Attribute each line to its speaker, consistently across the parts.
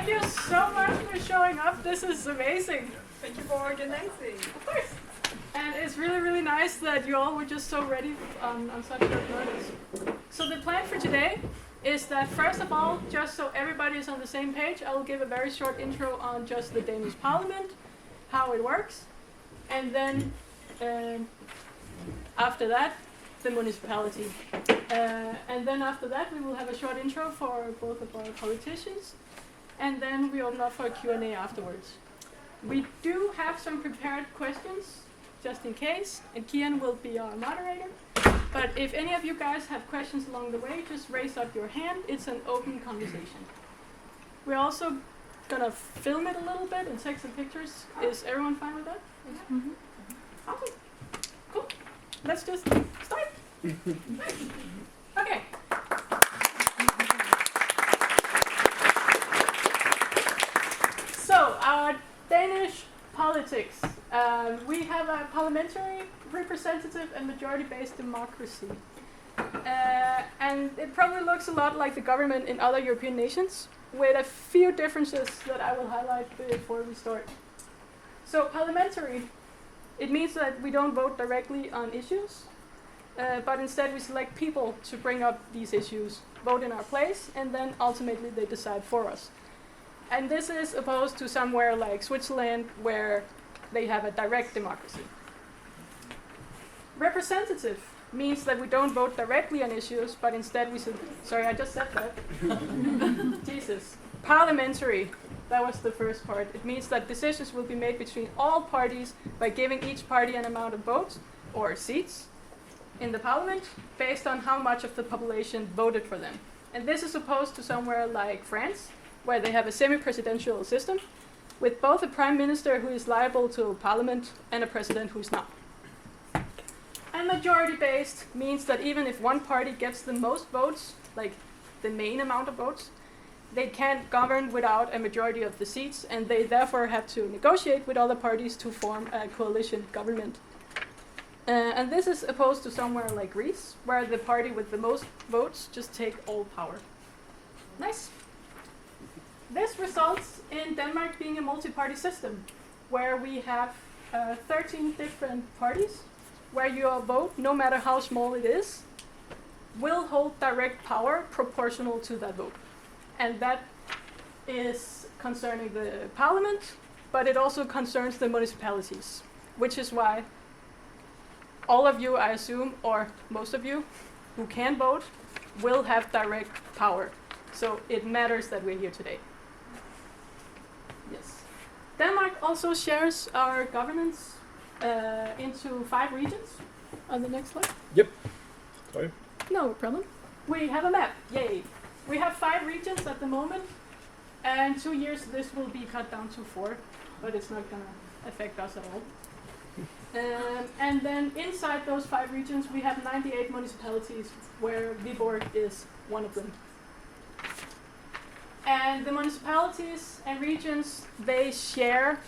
Speaker 1: Thank you so much for showing up. This is amazing.
Speaker 2: Thank you for organizing.
Speaker 1: Of course. And it's really, really nice that you all were just so ready on such short notice. So the plan for today is that first of all, just so everybody is on the same page, I will give a very short intro on just the Danish Parliament, how it works, and then after that, the municipality. And then after that, we will have a short intro for both of our politicians, and then we open up for a Q&A afterwards. We do have some prepared questions, just in case, and Kian will be our moderator. But if any of you guys have questions along the way, just raise up your hand. It's an open conversation. We're also gonna film it a little bit and take some pictures. Is everyone fine with that? Mm-hmm. Awesome. Cool. Let's just start. Okay. So, our Danish politics. We have a parliamentary, representative, and majority-based democracy. And it probably looks a lot like the government in other European nations, with a few differences that I will highlight before we start. So, parliamentary, it means that we don't vote directly on issues, but instead we select people to bring up these issues, vote in our place, and then ultimately they decide for us. And this is opposed to somewhere like Switzerland, where they have a direct democracy. Representative means that we don't vote directly on issues, but instead we sorry, I just said that. Jesus. Parliamentary, that was the first part. It means that decisions will be made between all parties by giving each party an amount of votes or seats in the parliament based on how much of the population voted for them. And this is opposed to somewhere like France, where they have a semi-presidential system with both a prime minister who is liable to parliament and a president who is not. And majority-based means that even if one party gets the most votes, like the main amount of votes, they can't govern without a majority of the seats, and they therefore have to negotiate with other parties to form a coalition government. And this is opposed to somewhere like Greece, where the party with the most votes just take all power. Nice. This results in Denmark being a multi-party system, where we have 13 different parties, where your vote, no matter how small it is, will hold direct power proportional to that vote. And that is concerning the parliament, but it also concerns the municipalities, which is why all of you, I assume, or most of you who can vote, will have direct power. So it matters that we're here today. Yes. Denmark also shares our governance into 5 regions. On the next slide.
Speaker 3: Yep. Sorry.
Speaker 1: No problem. We have a map. Yay. We have 5 regions at the moment. And 2 years this will be cut down to 4, but it's not going to affect us at all. And then inside those 5 regions we have 98 municipalities, where Viborg is one of them. And the municipalities and regions, they share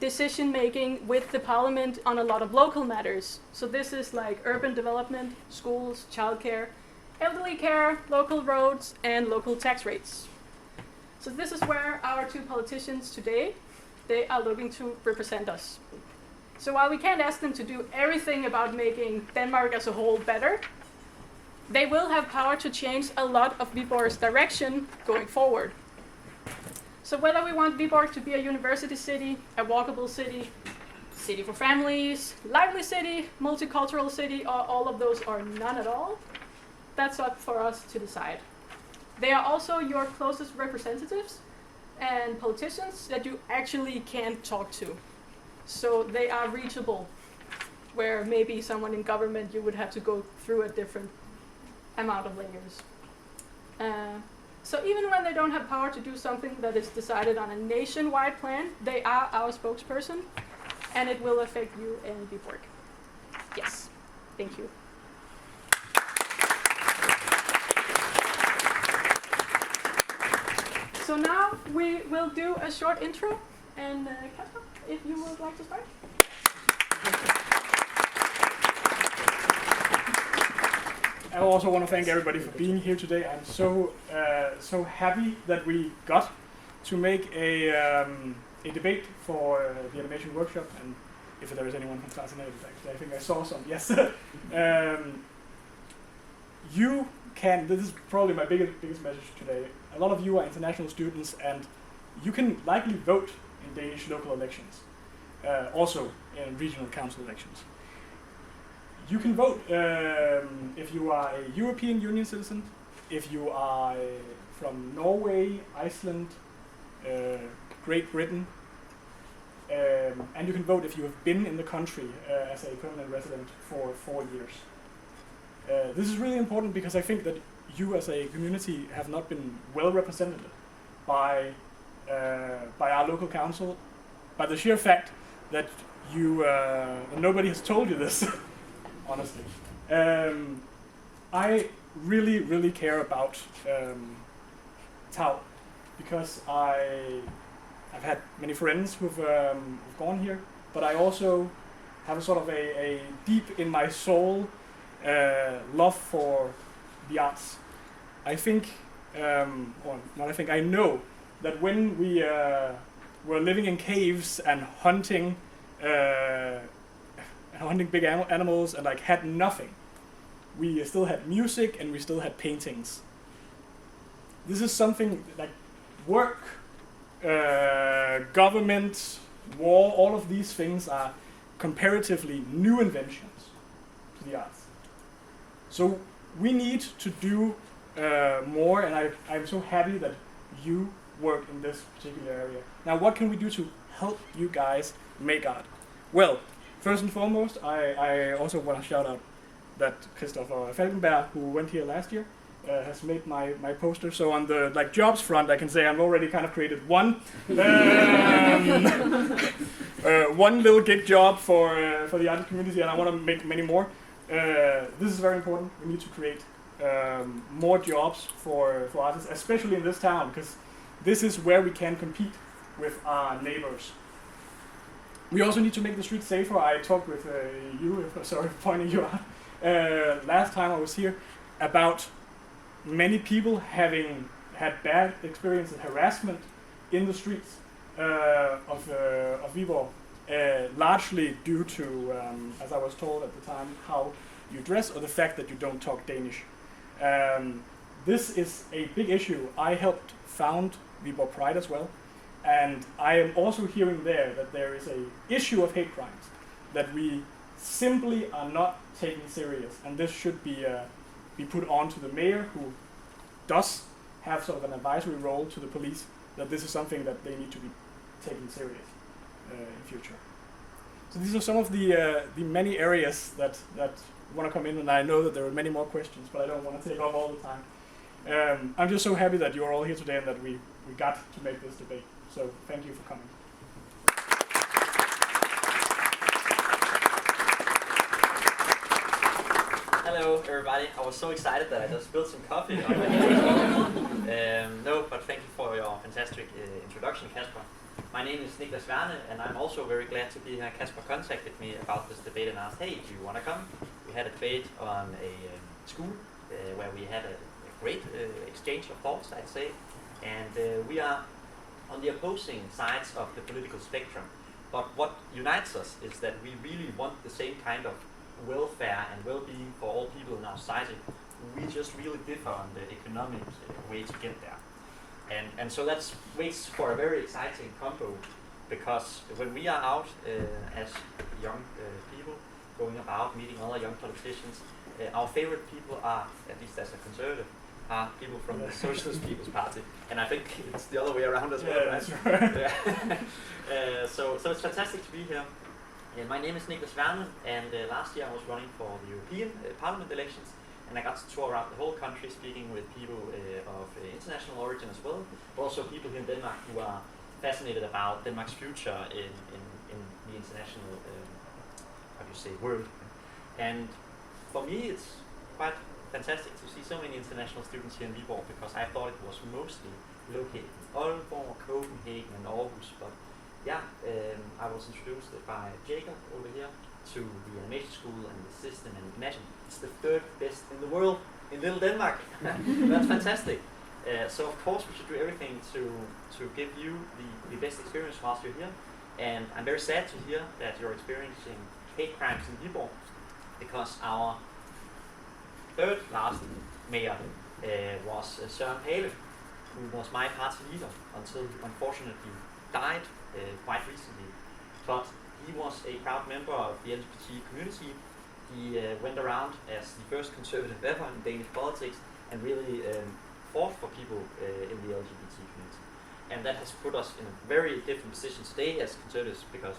Speaker 1: decision-making with the parliament on a lot of local matters. So this is like urban development, schools, childcare, elderly care, local roads, and local tax rates. So this is where our 2 politicians today, they are looking to represent us. So while we can't ask them to do everything about making Denmark as a whole better, they will have power to change a lot of Viborg's direction going forward. So whether we want Viborg to be a university city, a walkable city, city for families, lively city, multicultural city, or all of those or none at all, that's up for us to decide. They are also your closest representatives and politicians that you actually can talk to. So they are reachable, where maybe someone in government you would have to go through a different amount of layers. So even when they don't have power to do something that is decided on a nationwide plan, they are our spokesperson, and it will affect you in Viborg. Yes, thank you. So now we will do a short intro, and Kasper, if you would like to start.
Speaker 3: I also want to thank everybody for being here today. I'm so happy that we got to make a debate for the animation workshop, and if there is anyone from class in edit, actually, I think I saw some. Yes, you can. This is probably my biggest message today. A lot of you are international students, and you can likely vote in Danish local elections, also in regional council elections. You can vote if you are a European Union citizen, if you are from Norway, Iceland, Great Britain, and you can vote if you have been in the country as a permanent resident for 4 years. This is really important because I think that you as a community have not been well represented by our local council, by the sheer fact that nobody has told you this. Honestly, I really care about Tau because I've had many friends who've gone here, but I also have a sort of a deep in my soul love for the arts. I think, or not I think, I know that when we were living in caves and hunting big animals and like had nothing, we still had music and we still had paintings. This is something like work, government, war, all of these things are comparatively new inventions to the arts. So we need to do more, and I'm so happy that you work in this particular area. Now, what can we do to help you guys make art? Well, first and foremost, I also want to shout out that Kasper Falkenberg, who went here last year, has made my poster. So on the jobs front, I can say I've already kind of created one one little gig job for the artist community, and I want to make many more. This is very important. We need to create more jobs for artists, especially in this town, because this is where we can compete with our neighbors. We also need to make the streets safer. I talked with sorry for pointing you out, last time I was here, about many people having had bad experiences, harassment in the streets of Viborg, largely due to, as I was told at the time, how you dress or the fact that you don't talk Danish. This is a big issue. I helped found Viborg Pride as well. And I am also hearing that there is a issue of hate crimes that we simply are not taking serious, and this should be put on to the mayor, who does have sort of an advisory role to the police, that this is something that they need to be taken serious in future. So these are some of the many areas that want to come in, and I know that there are many more questions, but I don't want to take up all the time. I'm just so happy that you're all here today and that we got to make this debate. So thank you for coming.
Speaker 4: Hello everybody, I was so excited that I just spilled some coffee on my hands. No, but thank you for your fantastic introduction, Kasper. My name is Nicklas Verne, and I'm also very glad to be here. Kasper contacted me about this debate and asked, hey, do you want to come? We had a debate on a school where we had a great exchange of thoughts, I'd say, and we are on the opposing sides of the political spectrum. But what unites us is that we really want the same kind of welfare and well-being for all people in our society. We just really differ on the economic way to get there. And so that makes for a very exciting combo, because when we are out as young people, going about meeting other young politicians, our favorite people are, at least as a conservative, are people from the Socialist People's Party, and I think it's the other way around as well.
Speaker 3: Yeah,
Speaker 4: right?
Speaker 3: that's right.
Speaker 4: Yeah. So it's fantastic to be here. And my name is Nicklas Verne, and last year I was running for the European Parliament elections, and I got to tour around the whole country speaking with people of international origin as well, but also people here in Denmark who are fascinated about Denmark's future in the international world. And for me it's quite fantastic to see so many international students here in Viborg, because I thought it was mostly located in Aalborg, Copenhagen and Aarhus, but yeah, I was introduced by Jacob over here to the animation school and the system, and imagine it's the third best in the world in little Denmark. That's fantastic. So of course we should do everything to give you the best experience whilst you're here. And I'm very sad to hear that you're experiencing hate crimes in Viborg, because our third last mayor was Søren Pape, who was my party leader until he unfortunately died quite recently. But he was a proud member of the LGBT community. He went around as the first conservative ever in Danish politics and really fought for people in the LGBT community. And that has put us in a very different position today as conservatives, because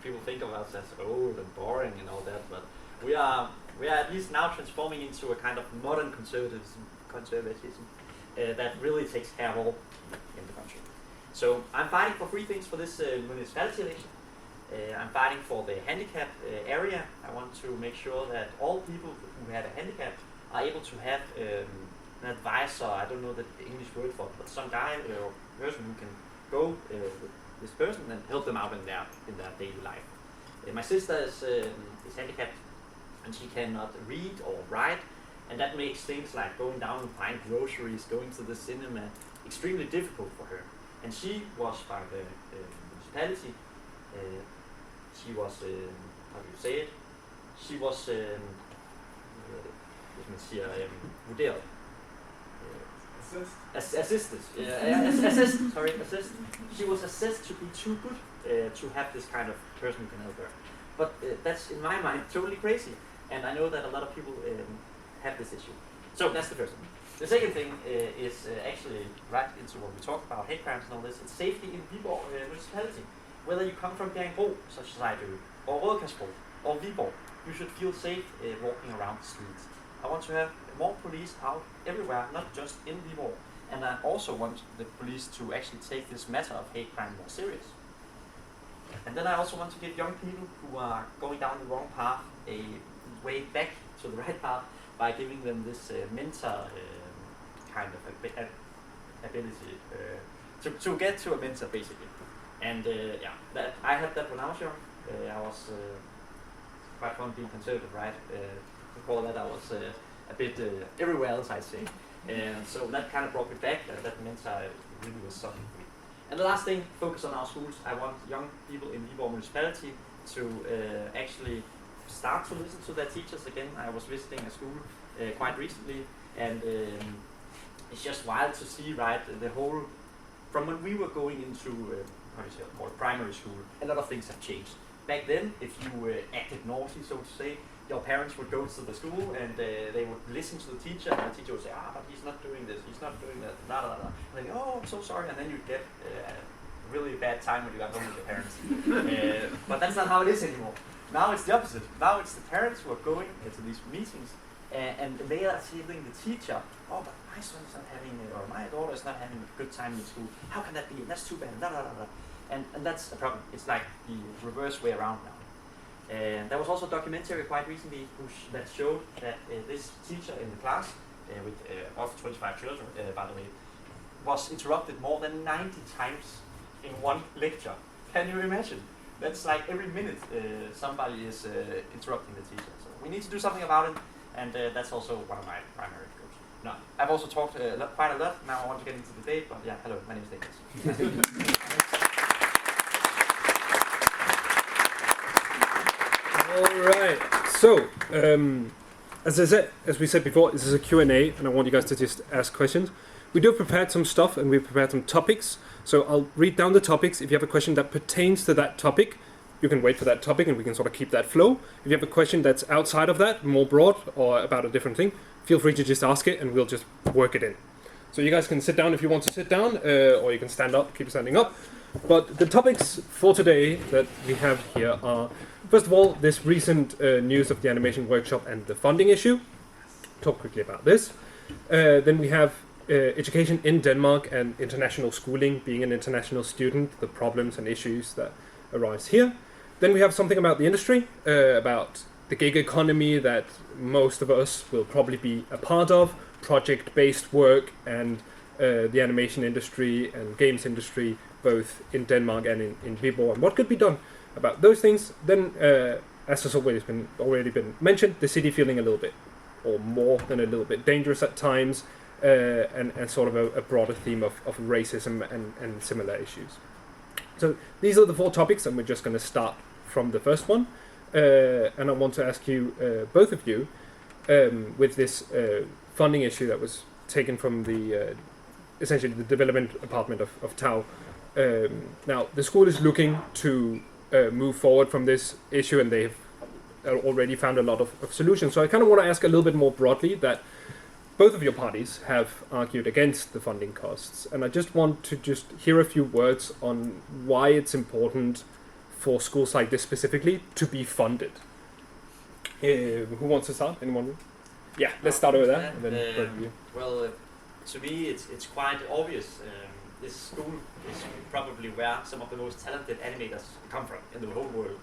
Speaker 4: people think of us as old and boring and all that, but we are at least now transforming into a kind of modern conservatism that really takes care of all in the country. So I'm fighting for three things for this municipality election. I'm fighting for the handicap area. I want to make sure that all people who have a handicap are able to have an advisor. I don't know the English word for it, but some guy or person who can go with this person and help them out in their daily life. My sister is handicapped, and she cannot read or write, and that makes things like going down and buying groceries, going to the cinema, extremely difficult for her. And she was by the municipality. She was, how do you say it? She was, hvis man siger, vurderet. Assisted. Assist. She was assessed to be too good to have this kind of person who can help her. But that's, in my mind, totally crazy. And I know that a lot of people have this issue. So that's the first thing. The second thing is actually right into what we talked about, hate crimes and all this. It's safety in Viborg municipality. Whether you come from Bjerringbro, such as I do, or Rødkærsbro, or Viborg, you should feel safe walking around the streets. I want to have more police out everywhere, not just in Viborg. And I also want the police to actually take this matter of hate crime more serious. And then I also want to give young people who are going down the wrong path a way back to the right path by giving them this mentor kind of ability to get to a mentor, basically. And that I had that when I was young. I was quite fun being conservative, right? Before that I was a bit everywhere else, I'd say. So that kind of brought me back. That mentor really was something for me. And the last thing, focus on our schools. I want young people in Viborg municipality to actually start to listen to their teachers again. I was visiting a school quite recently, and it's just wild to see, right, the whole, from when we were going into primary school, a lot of things have changed. Back then, if you acted naughty, so to say, your parents would go to the school and they would listen to the teacher, and the teacher would say, but he's not doing this, he's not doing that, blah, blah, blah. And they go, I'm so sorry, and then you'd get a really bad time when you got home with your parents. But that's not how it is anymore. Now it's the opposite. Now it's the parents who are going to these meetings, and they are telling the teacher, but my son's not having, or my daughter is not having a good time in school. How can that be? That's too bad, blah, blah, blah, blah. And that's a problem. It's like the reverse way around now. There was also a documentary quite recently that showed that this teacher in the class, with of 25 children, by the way, was interrupted more than 90 times in one lecture. Can you imagine? That's like every minute somebody is interrupting the teacher. So we need to do something about it, and that's also one of my primary goals. Now, I've also talked quite a lot. Now I want to get into the debate, but yeah, hello, my name is Nicklas.
Speaker 5: All right. So, as we said before, this is a Q&A, and I want you guys to just ask questions. We do have prepared some stuff, and we've prepared some topics. So I'll read down the topics. If you have a question that pertains to that topic, you can wait for that topic, and we can sort of keep that flow. If you have a question that's outside of that, more broad, or about a different thing, feel free to just ask it, and we'll just work it in. So you guys can sit down if you want to sit down, or you can stand up, keep standing up. But the topics for today that we have here are, first of all, this recent news of the animation workshop and the funding issue. Talk quickly about this. Then we have education in Denmark and international schooling, being an international student, the problems and issues that arise here. Then we have something about the industry, about the gig economy that most of us will probably be a part of, project-based work, and the animation industry and games industry, both in Denmark and in Viborg, and what could be done about those things. Then as has already been mentioned, the city feeling a little bit, or more than a little bit, dangerous at times, and sort of a broader theme of racism and similar issues. So these are the 4 topics, and we're just going to start from the first one. And I want to ask you, both of you, with this funding issue that was taken from the essentially the development department of TAU. Now the school is looking to move forward from this issue, and they have already found a lot of solutions. So I kind of want to ask a little bit more broadly that both of your parties have argued against the funding costs, and I just want to hear a few words on why it's important for schools like this specifically to be funded. Who wants to start? Anyone? Yeah, let's start over there. And then both of you.
Speaker 4: Well, to me, it's quite obvious. This school is probably where some of the most talented animators come from in the whole world.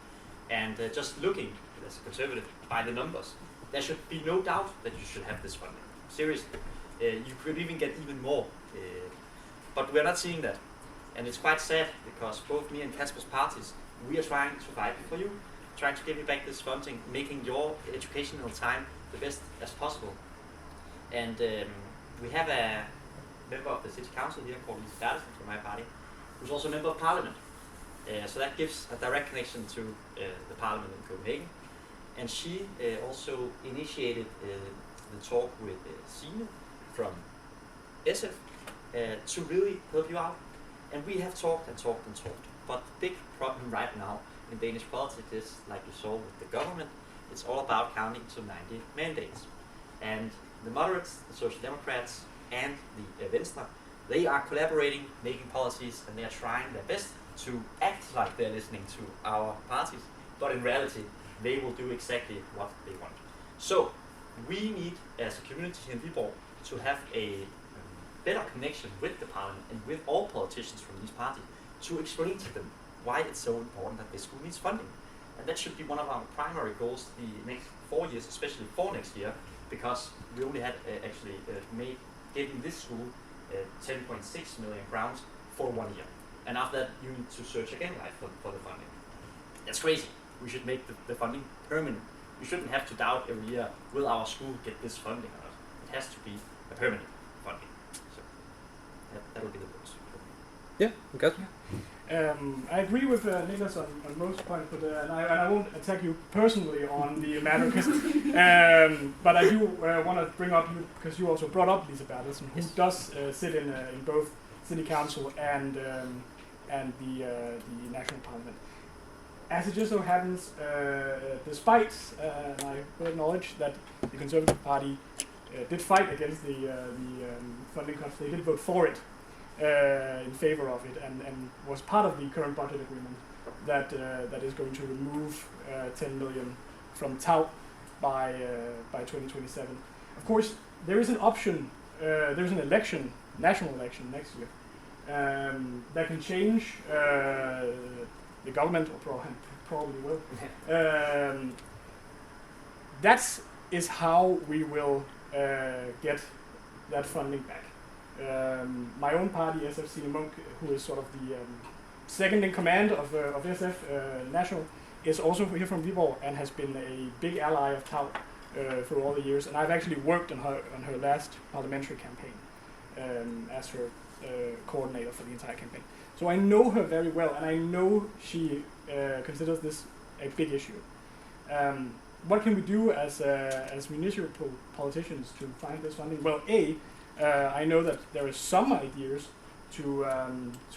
Speaker 4: And just looking, as a conservative, by the numbers, there should be no doubt that you should have this funding. Seriously. You could even get even more. But we're not seeing that. And it's quite sad, because both me and Kasper's parties, we are trying to fight for you, trying to give you back this funding, making your educational time the best as possible. And we have a member of the city council here called Nicklas Verne from my party, who's also a member of parliament. So that gives a direct connection to the parliament in Copenhagen. And she also initiated the talk with Signe from SF to really help you out. And we have talked and talked and talked. But the big problem right now in Danish politics is, like you saw with the government, it's all about counting to 90 mandates. And the moderates, the Social Democrats, and the Venstre, they are collaborating, making policies, and they are trying their best to act like they're listening to our parties. But in reality, they will do exactly what they want. So we need, as a community in Viborg, to have a better connection with the parliament and with all politicians from these parties to explain to them why it's so important that this school needs funding. And that should be one of our primary goals the next 4 years, especially for next year, because we only had given this school 10.6 million crowns for 1 year. And after that, you need to search again for the funding. That's crazy. We should make the funding permanent. We shouldn't have to doubt every year, will our school get this funding or not? It has to be a permanent funding. So that will be the rules.
Speaker 5: Yeah, okay.
Speaker 3: I agree with Nicklas on most points, but and I won't attack you personally on the matter, but I do want to bring up you, because you also brought up Lisa Bertelsen, who does sit in both City Council and the National Parliament. As it just so happens, despite, and I will acknowledge that the Conservative Party did fight against the funding cuts, they did vote for it. In favor of it, and was part of the current budget agreement that is going to remove 10 million from TAU by 2027. Of course, there is an option. There's an election, national election next year, that can change the government, or probably will. That is how we will get that funding back. My own party, SFC Monk, who is sort of the second in command of SF National, is also here from Viborg and has been a big ally of TAU for all the years. And I've actually worked on her last parliamentary campaign as her coordinator for the entire campaign. So I know her very well, and I know she considers this a big issue. What can we do as municipal politicians to find this funding? Well, I know that there are some ideas to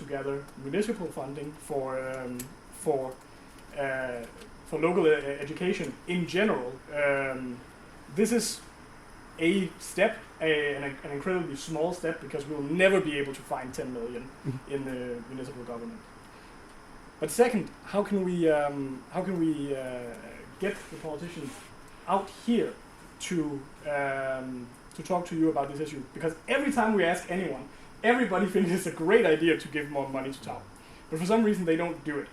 Speaker 3: gather municipal funding for local education in general. This is a step, an incredibly small step, because we'll never be able to find 10 million in the municipal government. But second, how can we get the politicians out here to talk to you about this issue? Because every time we ask anyone, everybody thinks it's a great idea to give more money to TAU, but for some reason they don't do it.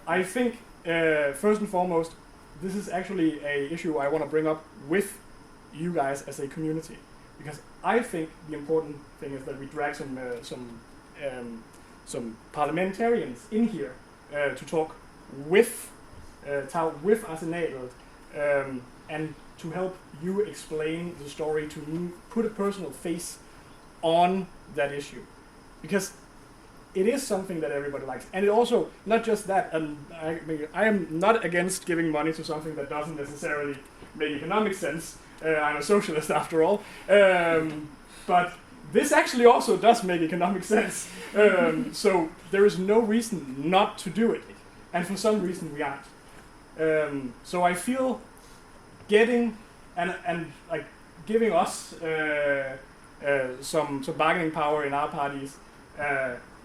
Speaker 3: I think first and foremost, this is actually an issue I want to bring up with you guys as a community, because I think the important thing is that we drag some parliamentarians in here to talk with Tau with Arsenalet, and to help you explain the story, to put a personal face on that issue, because it is something that everybody likes, and it also not just that. And I am not against giving money to something that doesn't necessarily make economic sense. I'm a socialist after all, but this actually also does make economic sense. So there is no reason not to do it, and for some reason we aren't. So I feel getting and like giving us some bargaining power in our parties.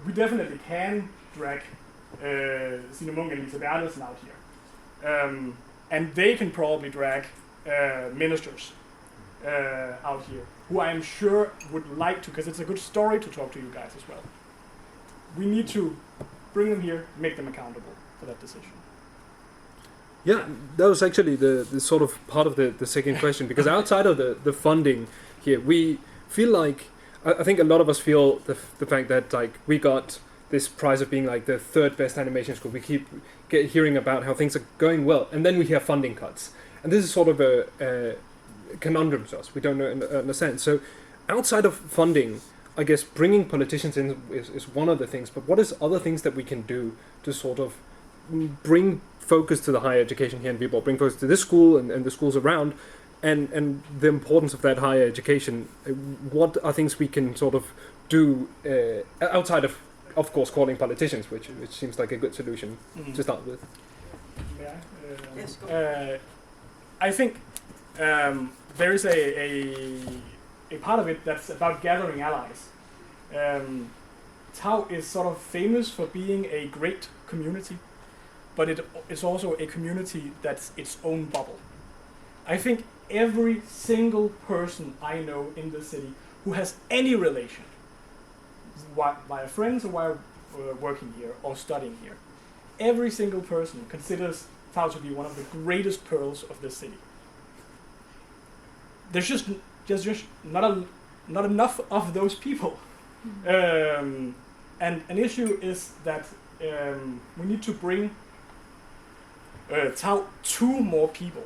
Speaker 3: We definitely can drag Signe Munk and Lisa Bertelsen out here. And they can probably drag ministers out here, who I am sure would like to, because it's a good story to talk to you guys as well. We need to bring them here, make them accountable for that decision.
Speaker 5: Yeah, that was actually the sort of part of the second question, because outside of the funding here, we feel like, I think a lot of us feel the fact that like we got this prize of being like the third best animation school. We keep hearing about how things are going well, and then we hear funding cuts. And this is sort of a conundrum to us. We don't understand. So outside of funding, I guess bringing politicians in is one of the things, but what is other things that we can do to sort of bring focus to the higher education here in Viborg, bring focus to this school and the schools around, and the importance of that higher education? What are things we can sort of do outside of course, calling politicians, which seems like a good solution to start with?
Speaker 3: Yeah.
Speaker 4: Yes, go.
Speaker 3: I think there is a part of it that's about gathering allies. Tau is sort of famous for being a great community, but it's also a community that's its own bubble. I think every single person I know in the city who has any relation, via friends or while working here or studying here, every single person considers Tau to be one of the greatest pearls of the city. There's just not enough of those people. And an issue is that we need to bring Tau to more people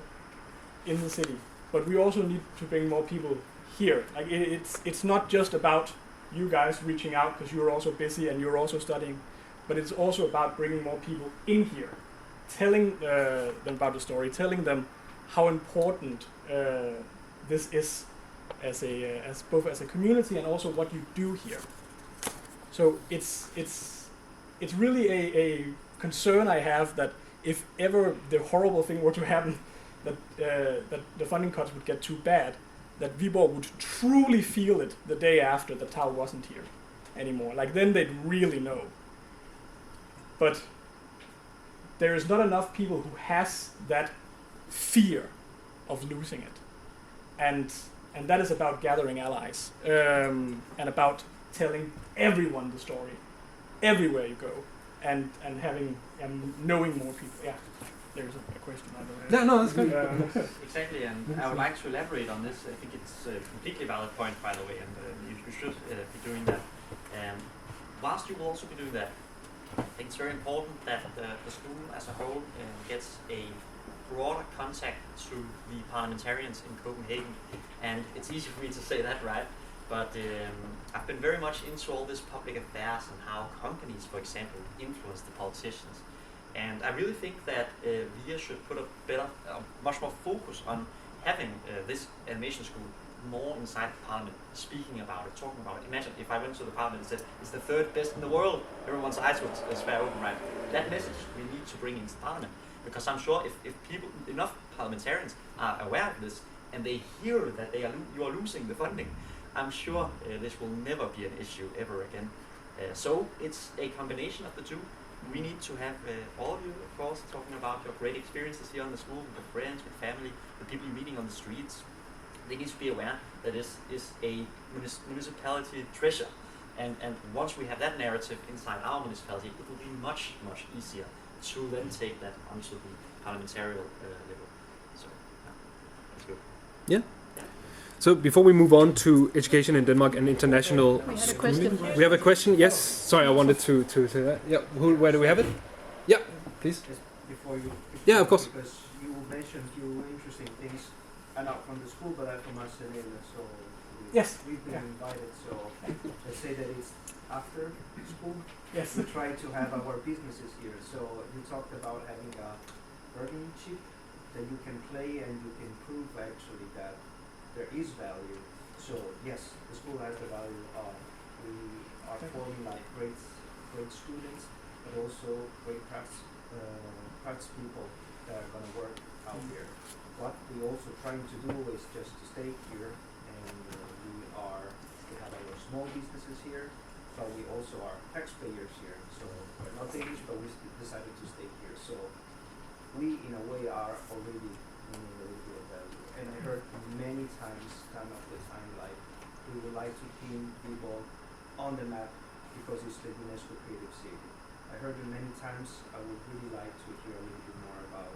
Speaker 3: in the city, but we also need to bring more people here. Like it's not just about you guys reaching out because you're also busy and you're also studying, but it's also about bringing more people in here, telling them about the story, telling them how important this is as both as a community and also what you do here. So it's really a concern I have that if ever the horrible thing were to happen, that the funding cuts would get too bad, that Viborg would truly feel it the day after that Tau wasn't here anymore. Like then they'd really know. But there is not enough people who has that fear of losing it, and that is about gathering allies and about telling everyone the story everywhere you go, and having knowing more people. Yeah. There's a question. I don't know.
Speaker 5: No, that's good.
Speaker 4: Exactly, and I would like to elaborate on this. I think it's a completely valid point, by the way, and you should be doing that. Whilst you will also be doing that, I think it's very important that the school as a whole gets a broader contact to the parliamentarians in Copenhagen. And it's easy for me to say that, right? But I've been very much into all this public affairs and how companies, for example, influence the politicians. And I really think that VIA should put much more focus on having this animation school more inside the parliament, speaking about it, talking about it. Imagine if I went to the parliament and said, it's the third best in the world, everyone's eyes would spare open, right? That message we need to bring into parliament, because I'm sure if people, enough parliamentarians are aware of this, and they hear that you are losing the funding, I'm sure this will never be an issue ever again. So it's a combination of the two. We need to have all of you, of course, talking about your great experiences here on the school, with your friends, with family, the people you're meeting on the streets. They need to be aware that this is a municipality treasure. And once we have that narrative inside our municipality, it will be much, much easier to then take that onto the parliamentarian level. So, yeah, that's good.
Speaker 5: Yeah. So before we move on to education in Denmark and international,
Speaker 1: We had a question.
Speaker 5: we have a question. Yes, sorry, I wanted to say that. Yeah, where do we have it? Yeah, please.
Speaker 6: before you?
Speaker 5: Yeah, of course.
Speaker 6: Because you mentioned a few interesting things, and not from the school, but from Arsenal, so
Speaker 3: Yes.
Speaker 6: we've been invited. So let's say that it's after school.
Speaker 3: Yes.
Speaker 6: We try to have our businesses here. So you talked about having a bargaining chip that you can play and you can prove actually that there is value. So yes, the school has the value of we are forming like great students, but also great crafts people that are going to work out here. What we also trying to do is just to stay here, and we have our small businesses here, but we also are taxpayers here. So we're not Danish, but we decided to stay here. So we, in a way, are already bringing a little bit of value. And I heard many times, time after time, like we would like to pin Viborg on the map because it's the UNESCO Creative City. I heard it many times. I would really like to hear a little bit more about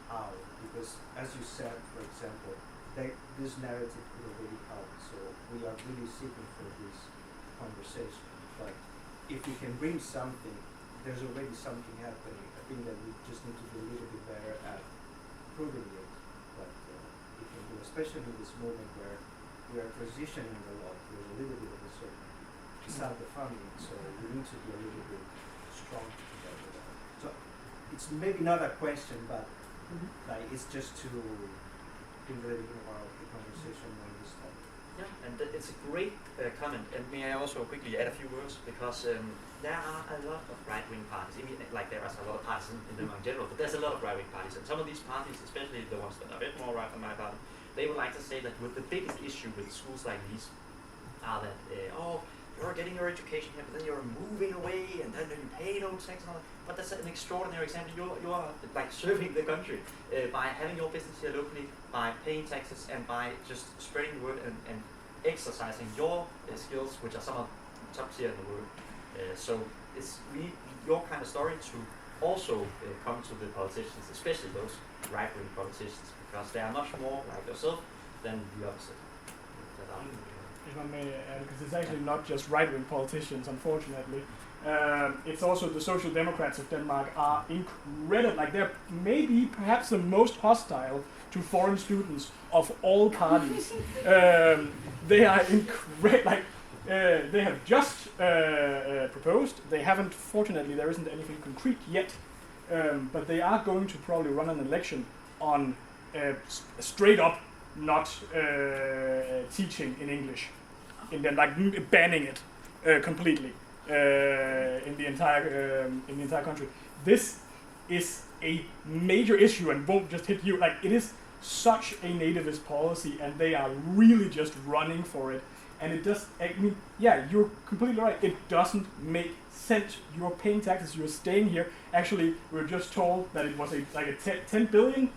Speaker 6: how, because as you said, for example, this narrative could already help. So we are really seeking for this conversation. But if we can bring something, there's already something happening. I think that we just need to be a little bit better at proving it. But we can do, especially in this moment where we are transitioning a lot. There's a little bit of uncertainty. It's not the funding, so we need to be a little bit strong together. So it's maybe not a question, but like it's just to bring a little bit more of the conversation on this topic.
Speaker 4: Yeah, and it's a great comment. And may I also quickly add a few words, because there are a lot of right-wing parties. I mean, like there are a lot of parties in Denmark in general, but there's a lot of right-wing parties, and some of these parties, especially the ones that are a bit more right than my party, they would like to say that with the biggest issue with schools like these are that you're getting your education here, but then you're moving away, and then you pay no tax and all that. But that's an extraordinary example. You're like serving the country by having your business here locally, by paying taxes, and by just spreading the word and exercising your skills, which are some of the top tier in the world. So it's really your kind of story to also come to the politicians, especially those right-wing politicians, because they are much more like yourself than the opposite.
Speaker 3: If I may add, because it's actually not just right-wing politicians, unfortunately. It's also the Social Democrats of Denmark are incredible. Like they're maybe perhaps the most hostile to foreign students of all parties. They are incredible. Like they have just proposed. They haven't. Fortunately, there isn't anything concrete yet. But they are going to probably run an election on straight up not teaching in English, in the, like banning it completely in the entire country. This is a major issue and won't just hit you. Like it is such a nativist policy, and they are really just running for it. And it does. I mean, yeah, you're completely right. It doesn't make sense. You're paying taxes. You're staying here. Actually, we were just told that it was a 10 billion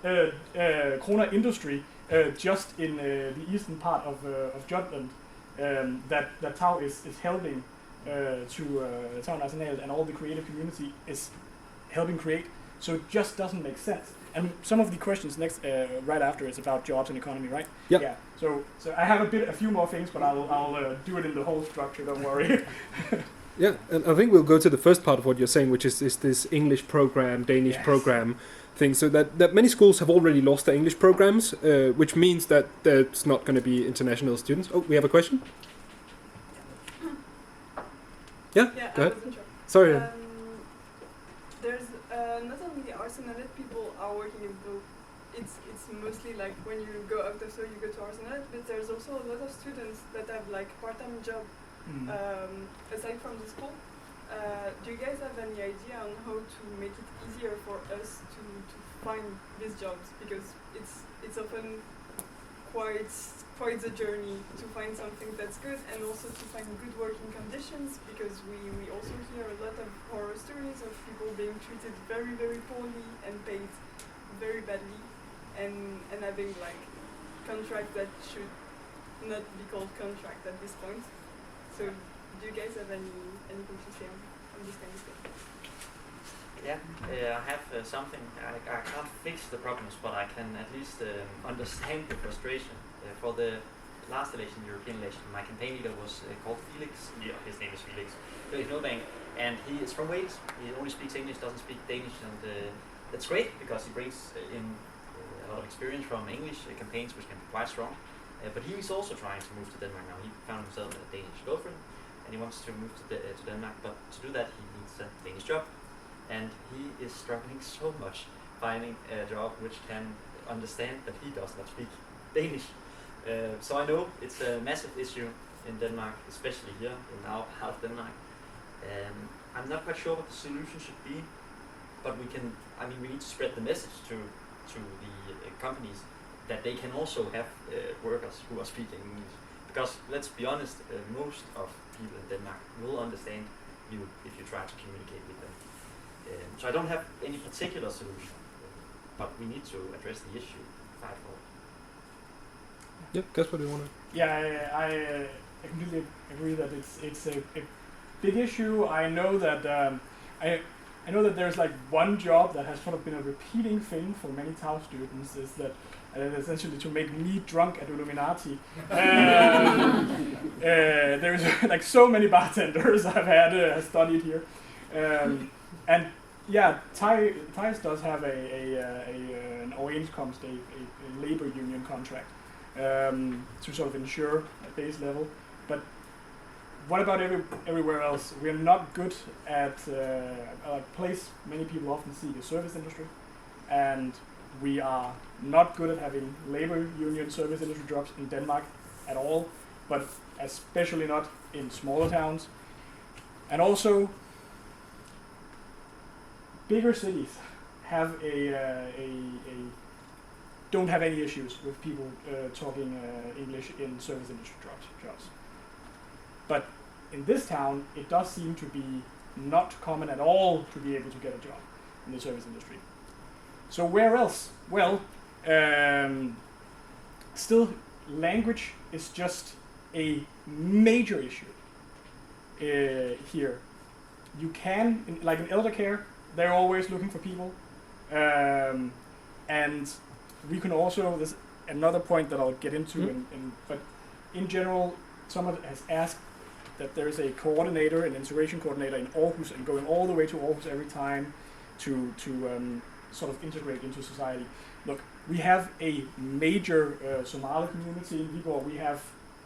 Speaker 3: kroner industry just in the eastern part of Jutland that Tau is helping to Tau National, and all the creative community is helping create. So it just doesn't make sense. And some of the questions next, right after, is about jobs and economy, right?
Speaker 5: Yep.
Speaker 3: Yeah. So I have a few more things, but I'll do it in the whole structure. Don't worry.
Speaker 5: Yeah, and I think we'll go to the first part of what you're saying, which is this English program, Danish program thing. So that many schools have already lost their English programs, which means that there's not going to be international students. Oh, we have a question? Yeah, go ahead. Sorry.
Speaker 2: There's not only Arsenal people are working in both. It's mostly like when you go out of school you go to Arsenal, but there's also a lot of students that have like part-time job aside from the school. Do you guys have any idea on how to make it easier for us to find these jobs? Because it's often quite the journey to find something that's good, and also to find good working conditions, because we also hear a lot of horror stories of people being treated very, very poorly and paid very badly, and having like contract that should not be called contract at this point. So do you guys have anything to say on this kind of thing?
Speaker 4: Yeah, I have something. I can't fix the problems, but I can at least understand the frustration. For the last election, European election, my campaign leader was called Felix. Yeah, his name is Felix. Felix Nordbank. And he is from Wales. He only speaks English, doesn't speak Danish, and that's great because he brings in a lot of experience from English campaigns, which can be quite strong. But he is also trying to move to Denmark now. He found himself a Danish girlfriend, and he wants to move to Denmark. But to do that, he needs a Danish job, and he is struggling so much finding a job which can understand that he does not speak Danish. So I know it's a massive issue in Denmark, especially here in our part of Denmark. I'm not quite sure what the solution should be, but we need to spread the message to the companies that they can also have workers who are speaking English. Because let's be honest, most of people in Denmark will understand you if you try to communicate with them. So I don't have any particular solution, but we need to address the issue. Fight for it.
Speaker 5: Yep, Kasper, do you want to?
Speaker 3: Yeah, I completely agree that it's a big issue. I know that I know that there's like one job that has sort of been a repeating thing for many Tau students is that essentially to make me drunk at Illuminati. There's like so many bartenders I've had studied here, and yeah, Thais does have an overenskomst, a labor union contract to sort of ensure a base level, but what about everywhere else? We're not good at a place many people often see, the service industry, and we are not good at having labor union service industry jobs in Denmark at all, but especially not in smaller towns. And also, bigger cities have don't have any issues with people talking English in service industry jobs. But in this town, it does seem to be not common at all to be able to get a job in the service industry. So where else? Well, still language is just a major issue here. You can, like in elder care, they're always looking for people. And we can also, there's another point that I'll get into, but in general, someone has asked that there is a coordinator, an integration coordinator in Aarhus, and going all the way to Aarhus every time to sort of integrate into society. Look, we have a major Somali community in Viborg. We have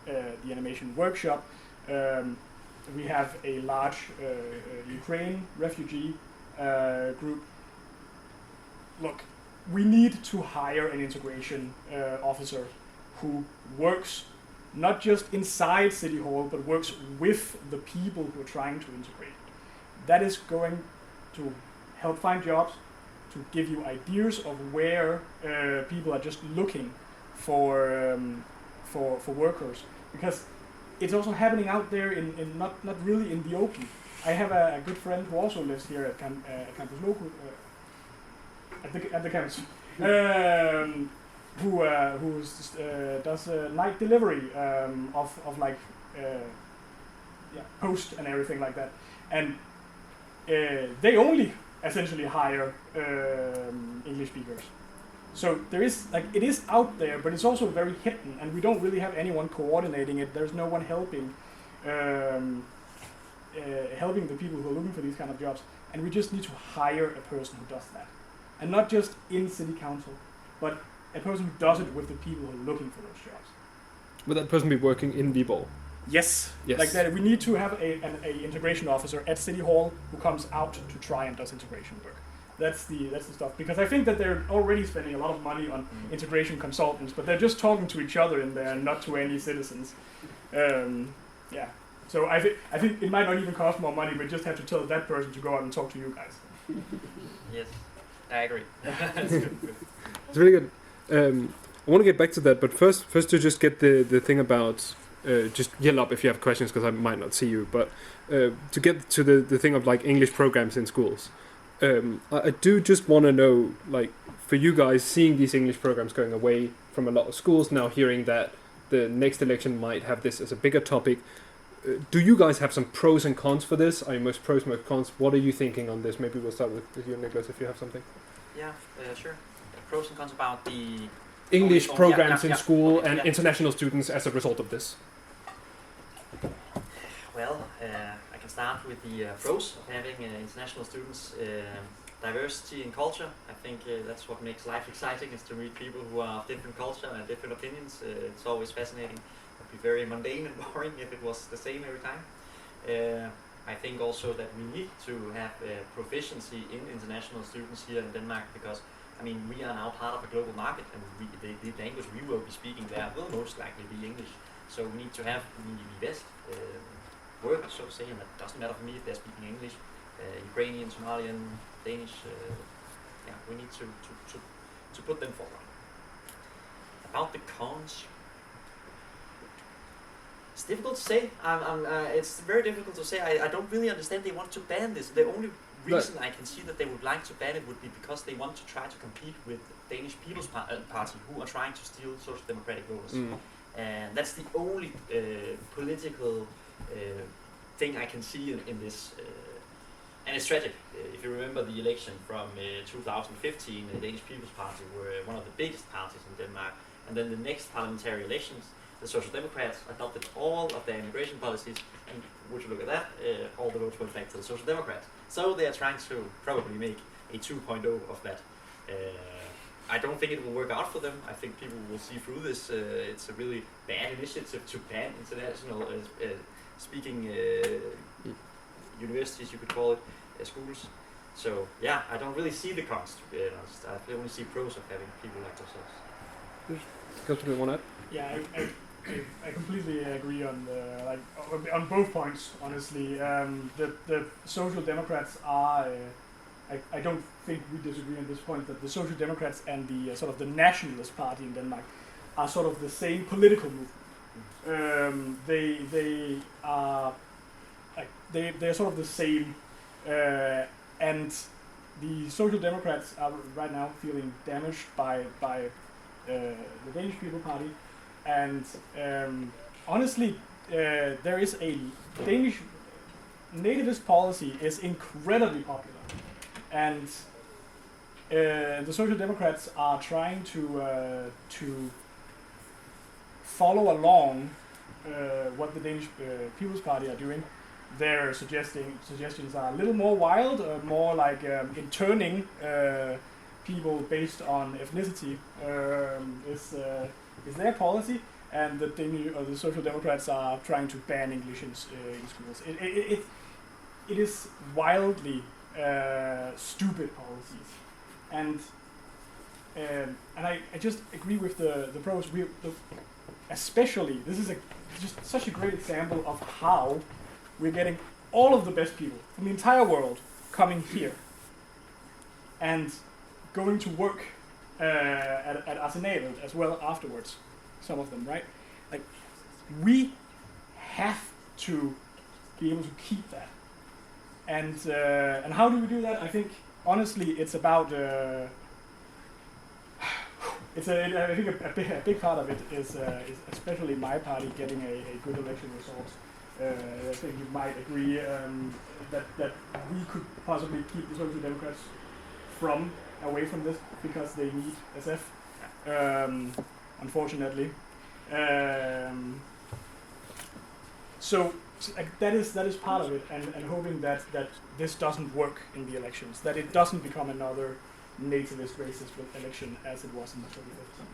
Speaker 3: the animation workshop. We have a large Ukraine refugee group. Look, we need to hire an integration officer who works not just inside City Hall, but works with the people who are trying to integrate. That is going to help find jobs, to give you ideas of where people are just looking for workers, because it's also happening out there in not really in the open. I have a good friend who also lives here at Campus Local, at the campus, who does night delivery of like post and everything like that, and they only essentially hire English speakers. So there is like it is out there, but it's also very hidden, and we don't really have anyone coordinating it. There's no one helping helping the people who are looking for these kind of jobs, and we just need to hire a person who does that, and not just in city council, but a person who does it with the people who are looking for those jobs.
Speaker 5: Would that person be working in Viborg?
Speaker 3: Yes. Like that. We need to have a integration officer at City Hall who comes out to try and does integration work. That's the stuff, because I think that they're already spending a lot of money on integration consultants, but they're just talking to each other in there, not to any citizens. Yeah. So I think it might not even cost more money. We just have to tell that person to go out and talk to you guys.
Speaker 4: Yes, I agree. That's good.
Speaker 5: It's really good. I want to get back to that, but first to just get the thing about just yell up if you have questions, because I might not see you. But to get to the thing of like English programs in schools, I do just want to know, like, for you guys, seeing these English programs going away from a lot of schools now, hearing that the next election might have this as a bigger topic. Do you guys have some pros and cons for this? Are you most pros, most cons? What are you thinking on this? Maybe we'll start with you, Nicklas, if you have something.
Speaker 4: Yeah, sure. Pros and cons about the
Speaker 5: English programs in school
Speaker 4: okay,
Speaker 5: and international students as a result of this.
Speaker 4: I can start with the pros of having international students. Diversity in culture. I think that's what makes life exciting, is to meet people who are of different culture and different opinions. It's always fascinating. It would be very mundane and boring if it was the same every time. I think also that we need to have proficiency in international students here in Denmark, because I mean, we are now part of a global market, and the language we will be speaking there will most likely be English. So we need to have the best workers, so to say, and it doesn't matter for me if they're speaking English, Ukrainian, Somalian, Danish. We need to put them forward. About the cons, it's difficult to say. It's very difficult to say. I don't really understand they want to ban this. The only reason I can see that they would like to ban it would be because they want to try to compete with Danish People's Party, who are trying to steal social democratic voters. And that's the only political thing I can see in this. And it's tragic. If you remember the election from 2015, the Danish People's Party were one of the biggest parties in Denmark. And then the next parliamentary elections, the Social Democrats adopted all of their immigration policies, and would you look at that, all the votes went back to the Social Democrats. So they are trying to probably make a 2.0 of that. I don't think it will work out for them. I think people will see through this. It's a really bad initiative to ban international speaking universities, you could call it, schools. So yeah, I don't really see the cons, to be honest. I only see pros of having people like ourselves.
Speaker 5: Kasper, you want to add?
Speaker 3: Yeah, I completely agree on on both points. Honestly, the Social Democrats are. I don't think we disagree on this point that the Social Democrats and the sort of the Nationalist Party in Denmark are sort of the same political movement. They are they're sort of the same, and the Social Democrats are right now feeling damaged by the Danish People Party, and honestly, there is a Danish nativist policy is incredibly popular. And the Social Democrats are trying to follow along what the Danish People's Party are doing. Their suggestions are a little more wild, more like interning people based on ethnicity is their policy, and the Social Democrats are trying to ban English in schools. It is wildly stupid policies, and I just agree with the pros. Especially, this is just such a great example of how we're getting all of the best people from the entire world coming here and going to work at Arsenalet as well afterwards. Some of them, right? Like, we have to be able to keep that. And how do we do that? I think honestly, it's about I think a big part of it is especially my party getting a good election result. I think you might agree that we could possibly keep the Social Democrats away from this because they need SF, unfortunately. So that is part of it, and hoping that this doesn't work in the elections, that it doesn't become another nativist racist election as it was in 2015.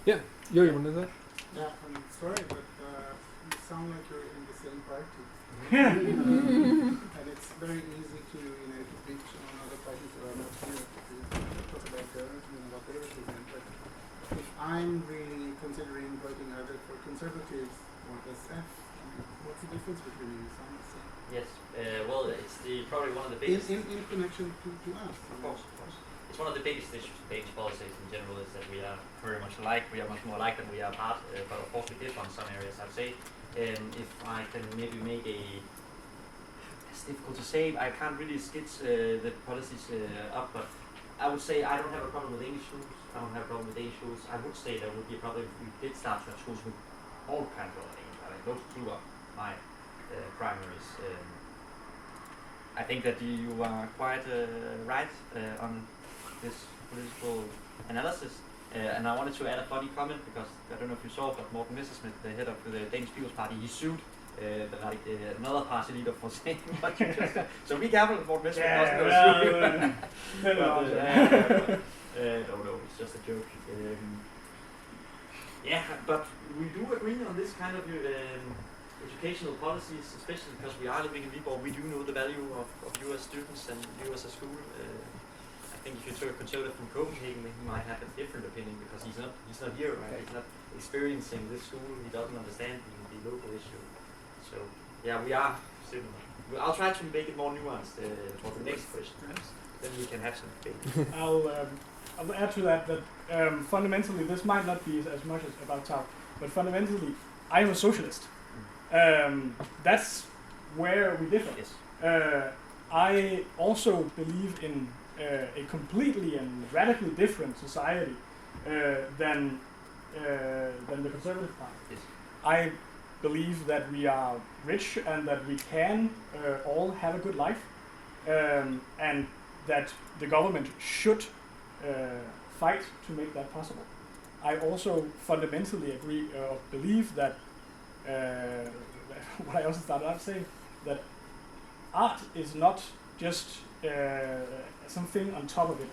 Speaker 5: Yeah, you want to do that?
Speaker 7: Yeah, I'm sorry, but you sound like you're in the same party. And it's very easy to pitch on other parties that are not here to talk about terrorism and what terrorism is. But if I'm really considering voting either for conservatives or SF, what's the difference between you? Sound the same?
Speaker 4: Yes, well, it's probably one of the biggest.
Speaker 7: In connection to us.
Speaker 4: Of course. It's one of the biggest issues in Danish politics in general is that we are very much alike. We are much more alike than we are apart, but of course we differ on some areas, I'd say. If I can maybe make it's difficult to say. I can't really sketch the policies up, but I would say I don't have a problem with English schools. I don't have a problem with Danish schools. I would say there would be a problem if we did start to have schools with all kinds of English. I mean, those two are my primaries. I think that you are quite right on this political analysis, and I wanted to add a funny comment because I don't know if you saw, but Morten Messerschmidt, the head of the Danish People's Party, he sued another party leader for saying what you just said. So be careful for Western doesn't assume. No, it's just a joke. Yeah, but we do agree on this kind of educational policies, especially because we are living in Viborg. We do know the value of you as students and you as a school. I think if you took a conservative from Copenhagen, he might have a different opinion because he's not here, right? He's not experiencing this school. He doesn't understand the local issue. So yeah, we are similar. I'll try to make it more nuanced for the next question, perhaps. Then we can have some debate.
Speaker 3: I'll add to that fundamentally this might not be as much as about TAU, but fundamentally I am a socialist. That's where we differ.
Speaker 4: Yes.
Speaker 3: I also believe in a completely and radically different society than the Conservative Party.
Speaker 4: Yes.
Speaker 3: I believe that we are rich and that we can all have a good life, and that the government should fight to make that possible. I also fundamentally agree or believe that what I also started out saying, that art is not just something on top of it.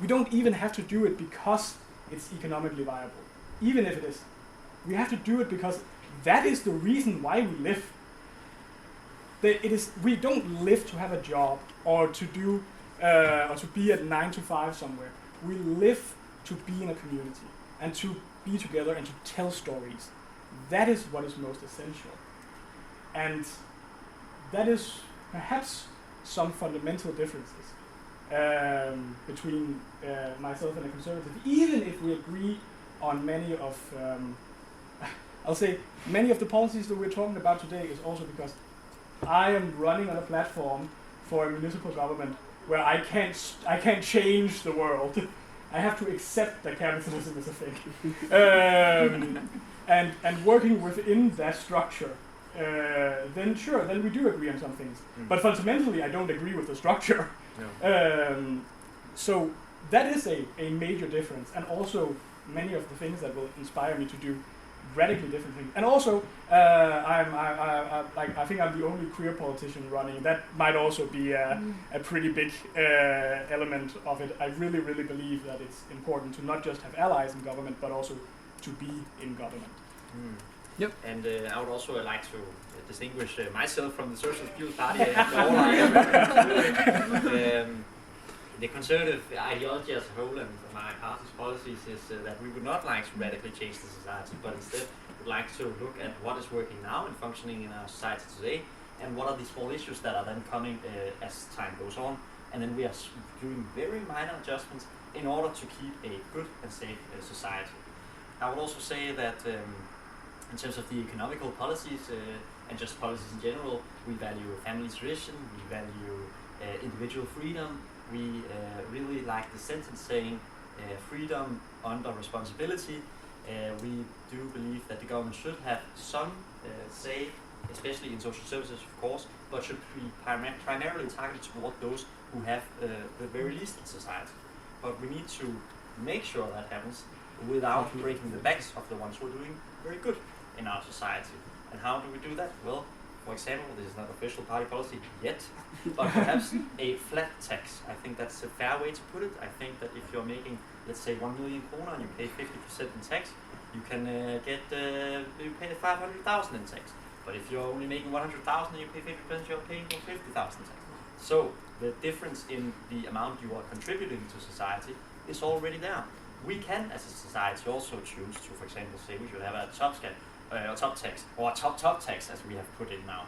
Speaker 3: We don't even have to do it because it's economically viable, even if it is. We have to do it because that is the reason why we live. We don't live to have a job or to do or to be at 9 to 5 somewhere. We live to be in a community and to be together and to tell stories. That is what is most essential. And that is perhaps some fundamental differences between myself and a conservative, even if we agree on many of, I'll say, many of the policies that we're talking about today is also because I am running on a platform for a municipal government where I can't change the world. I have to accept that capitalism is a thing. And working within that structure, then we do agree on some things. But fundamentally, I don't agree with the structure. No. So that is a major difference, and also many of the things that will inspire me to do radically different things. And also, I think I'm the only queer politician running. That might also be a pretty big element of it. I really, really believe that it's important to not just have allies in government, but also to be in government.
Speaker 4: Yep. And I would also like to distinguish myself from the Social People's Party. And the conservative ideology as a whole and my party's policies is that we would not like to radically change the society, but instead would like to look at what is working now and functioning in our society today, and what are the small issues that are then coming as time goes on, and then we are doing very minor adjustments in order to keep a good and safe society. I would also say that in terms of the economical policies and just policies in general, we value family tradition, we value individual freedom. We really like the sentence saying freedom under responsibility. We do believe that the government should have some say, especially in social services, of course, but should be primarily targeted toward those who have the very least in society. But we need to make sure that happens without breaking the backs of the ones who are doing very good in our society. And how do we do that? Well, for example, this is not official party policy yet, but perhaps a flat tax. I think that's a fair way to put it. I think that if you're making, let's say, 1 million kroner and you pay 50% in tax, you can you pay 500,000 in tax. But if you're only making 100,000 and you pay 50%, you're paying 50,000 tax. So the difference in the amount you are contributing to society is already there. We can, as a society, also choose to, for example, say we should have a top tax, or a top tax, as we have put it now.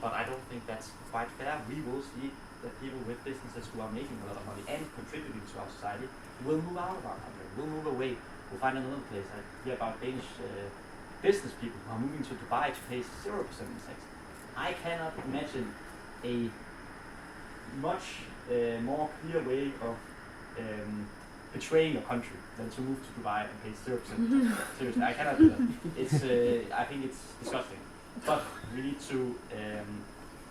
Speaker 4: But I don't think that's quite fair. We will see that people with businesses who are making a lot of money and contributing to our society will move out of our country, will move away, will find another place. I hear about Danish business people who are moving to Dubai to pay 0% in tax. I cannot imagine a much more clear way of betraying your country than to move to Dubai and pay 0%. Seriously, I cannot do that. It's, I think it's disgusting. But we need to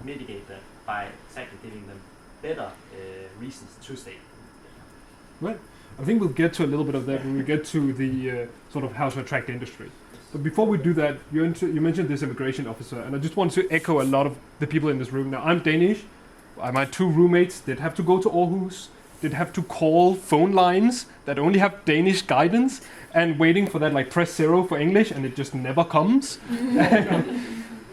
Speaker 4: mitigate that by exactly giving them better reasons to stay.
Speaker 5: Right. I think we'll get to a little bit of that when we get to the sort of how to attract industry. But before we do that, you mentioned this immigration officer, and I just want to echo a lot of the people in this room. Now, I'm Danish. My 2 roommates did have to go to Aarhus, did have to call phone lines that only have Danish guidance, and waiting for that, like press 0 for English, and it just never comes.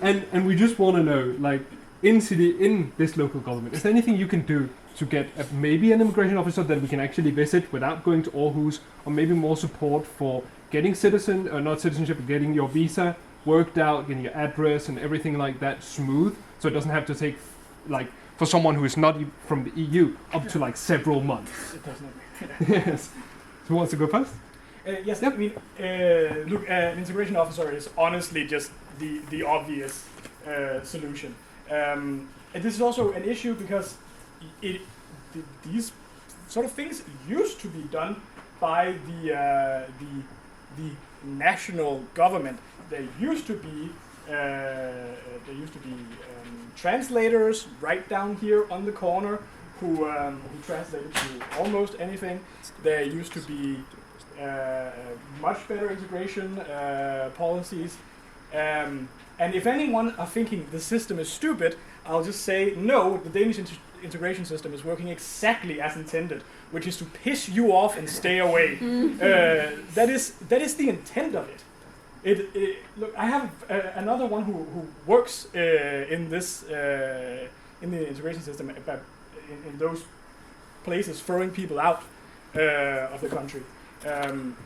Speaker 5: and we just want to know, like, in this local government, is there anything you can do to get maybe an immigration officer that we can actually visit without going to Aarhus, or maybe more support for getting not citizenship, but getting your visa worked out, getting your address and everything like that smooth, so it doesn't have to take, like, for someone who is not from the EU, up to like several months.
Speaker 3: It doesn't.
Speaker 5: Yes. Who wants to go first?
Speaker 3: Yes,
Speaker 5: Yep.
Speaker 3: I mean, look, an integration officer is honestly just the obvious solution. And this is also an issue because these sort of things used to be done by the national government. There used to be translators right down here on the corner who translated to almost anything. There used to be much better integration policies. And if anyone are thinking the system is stupid, I'll just say no, the Danish integration system is working exactly as intended, which is to piss you off and stay away. That is the intent of it. Look, I have another one who works in this in the integration system, in those places throwing people out of the country.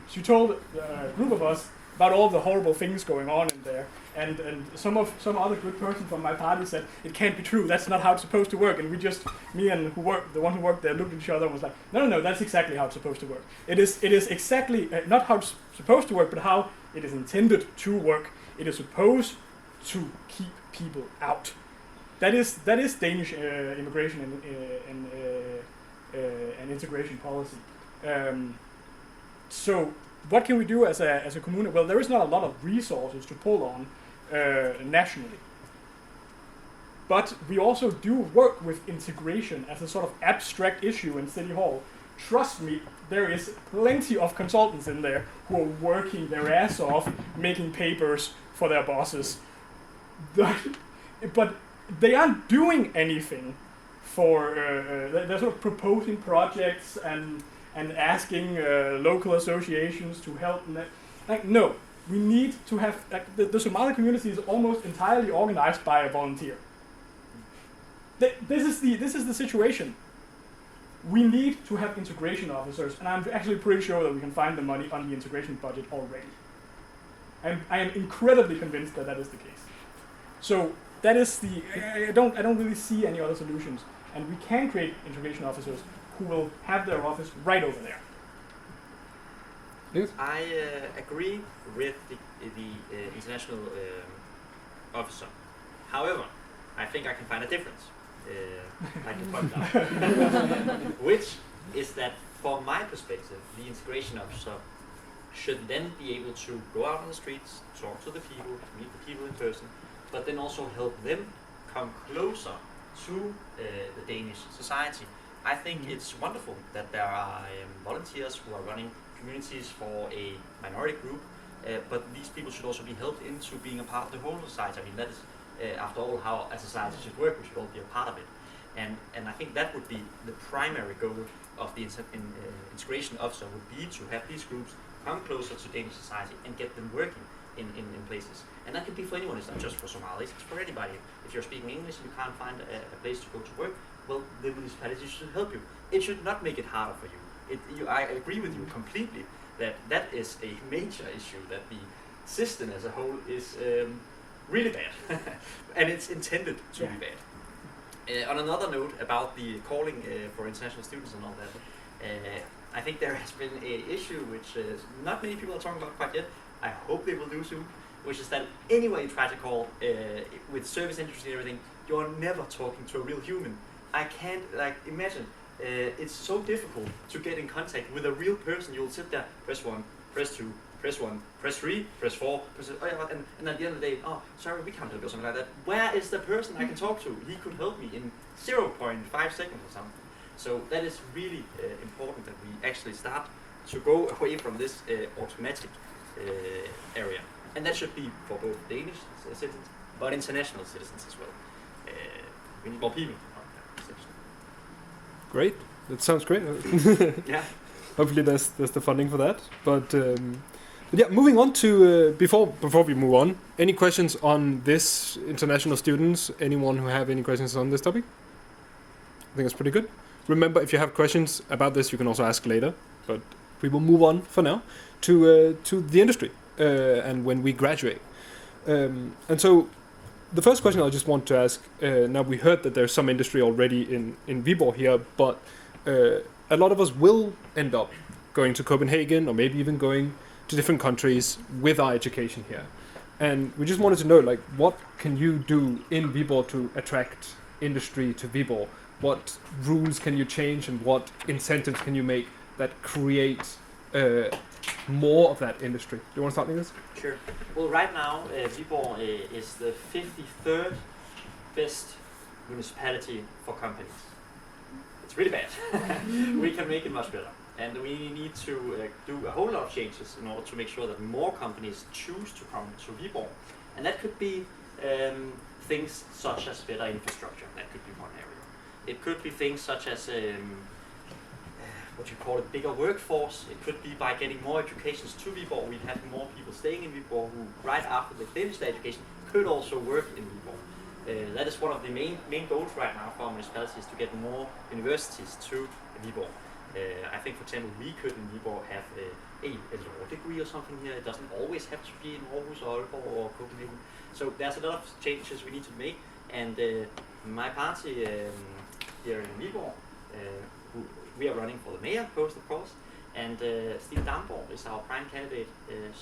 Speaker 3: She told a group of us about all the horrible things going on in there, and some other good person from my party said it can't be true. That's not how it's supposed to work. And me and the one who worked there, looked at each other and was like, no, that's exactly how it's supposed to work. It is exactly not how it's supposed to work, but how it is intended to work. It is supposed to keep people out. That is Danish immigration and integration policy. So what can we do as a commune? Well, there is not a lot of resources to pull on nationally. But we also do work with integration as a sort of abstract issue in City Hall. Trust me, there is plenty of consultants in there who are working their ass off, making papers for their bosses. But they aren't doing anything for, they're sort of proposing projects and asking local associations to help. Like, no, we need to have, like, the Somali community is almost entirely organized by a volunteer. This is the situation. We need to have integration officers, and I'm actually pretty sure that we can find the money on the integration budget already. I am incredibly convinced that is the case. So that is I don't really see any other solutions, and we can create integration officers who will have their office right over there.
Speaker 5: Yes.
Speaker 4: I agree with the international officer. However, I think I can find a difference. I can point out, which is that from my perspective, the integration officer should then be able to go out on the streets, talk to the people, meet the people in person, but then also help them come closer to the Danish society. I think it's wonderful that there are volunteers who are running communities for a minority group, but these people should also be helped into being a part of the whole society. I mean, that is, after all, how a society should work. We should all be a part of it. And I think that would be the primary goal of the integration officer, would be to have these groups come closer to Danish society and get them working in places. And that could be for anyone. It's not just for Somalis, it's for anybody. If you're speaking English and you can't find a place to go to work, well, the municipality should help you. It should not make it harder for you. I agree with you completely that is a major issue, that the system as a whole is really bad. And it's intended to be bad. On another note about the calling for international students and all that, I think there has been an issue which not many people are talking about quite yet. I hope they will do soon, which is that anyway you try to call with service industry and everything, you're never talking to a real human. I can't imagine. It's so difficult to get in contact with a real person. You'll sit there, press 1, press 2, press 1, press 3, press 4, press and at the end of the day, oh, sorry, we can't help you, or something like that. Where is the person I can talk to? He could help me in 0.5 seconds or something. So that is really important that we actually start to go away from this automatic area. And that should be for both Danish citizens, but international citizens as well. We need more people.
Speaker 5: Great. That sounds great.
Speaker 4: Yeah.
Speaker 5: Hopefully there's the funding for that. But yeah, moving on to before we move on, any questions on this, international students? Anyone who have any questions on this topic? I think it's pretty good. Remember, if you have questions about this, you can also ask later. But we will move on for now to the industry and when we graduate. And so the first question I just want to ask, now we heard that there's some industry already in Viborg here, but a lot of us will end up going to Copenhagen or maybe even going to different countries with our education here. And we just wanted to know, like, what can you do in Viborg to attract industry to Viborg? What rules can you change and what incentives can you make that create more of that industry? Do you want to start, Nicklas?
Speaker 4: Sure. Well, right now, Viborg is the 53rd best municipality for companies. It's really bad. We can make it much better. And we need to do a whole lot of changes in order to make sure that more companies choose to come to Viborg. And that could be things such as better infrastructure. That could be one area. It could be things such as what you call a bigger workforce. It could be by getting more educations to Viborg. We'd have more people staying in Viborg who, right after they finish their education, could also work in Viborg. That is one of the main goals right now for our municipalities, to get more universities to Viborg. I think, for example, we could in Viborg have a law degree or something here. It doesn't always have to be in Aarhus or Aalborg or Copenhagen. So there's a lot of changes we need to make. And my party here in Viborg, we are running for the mayor post, of course. And Stine Damborg is our prime candidate.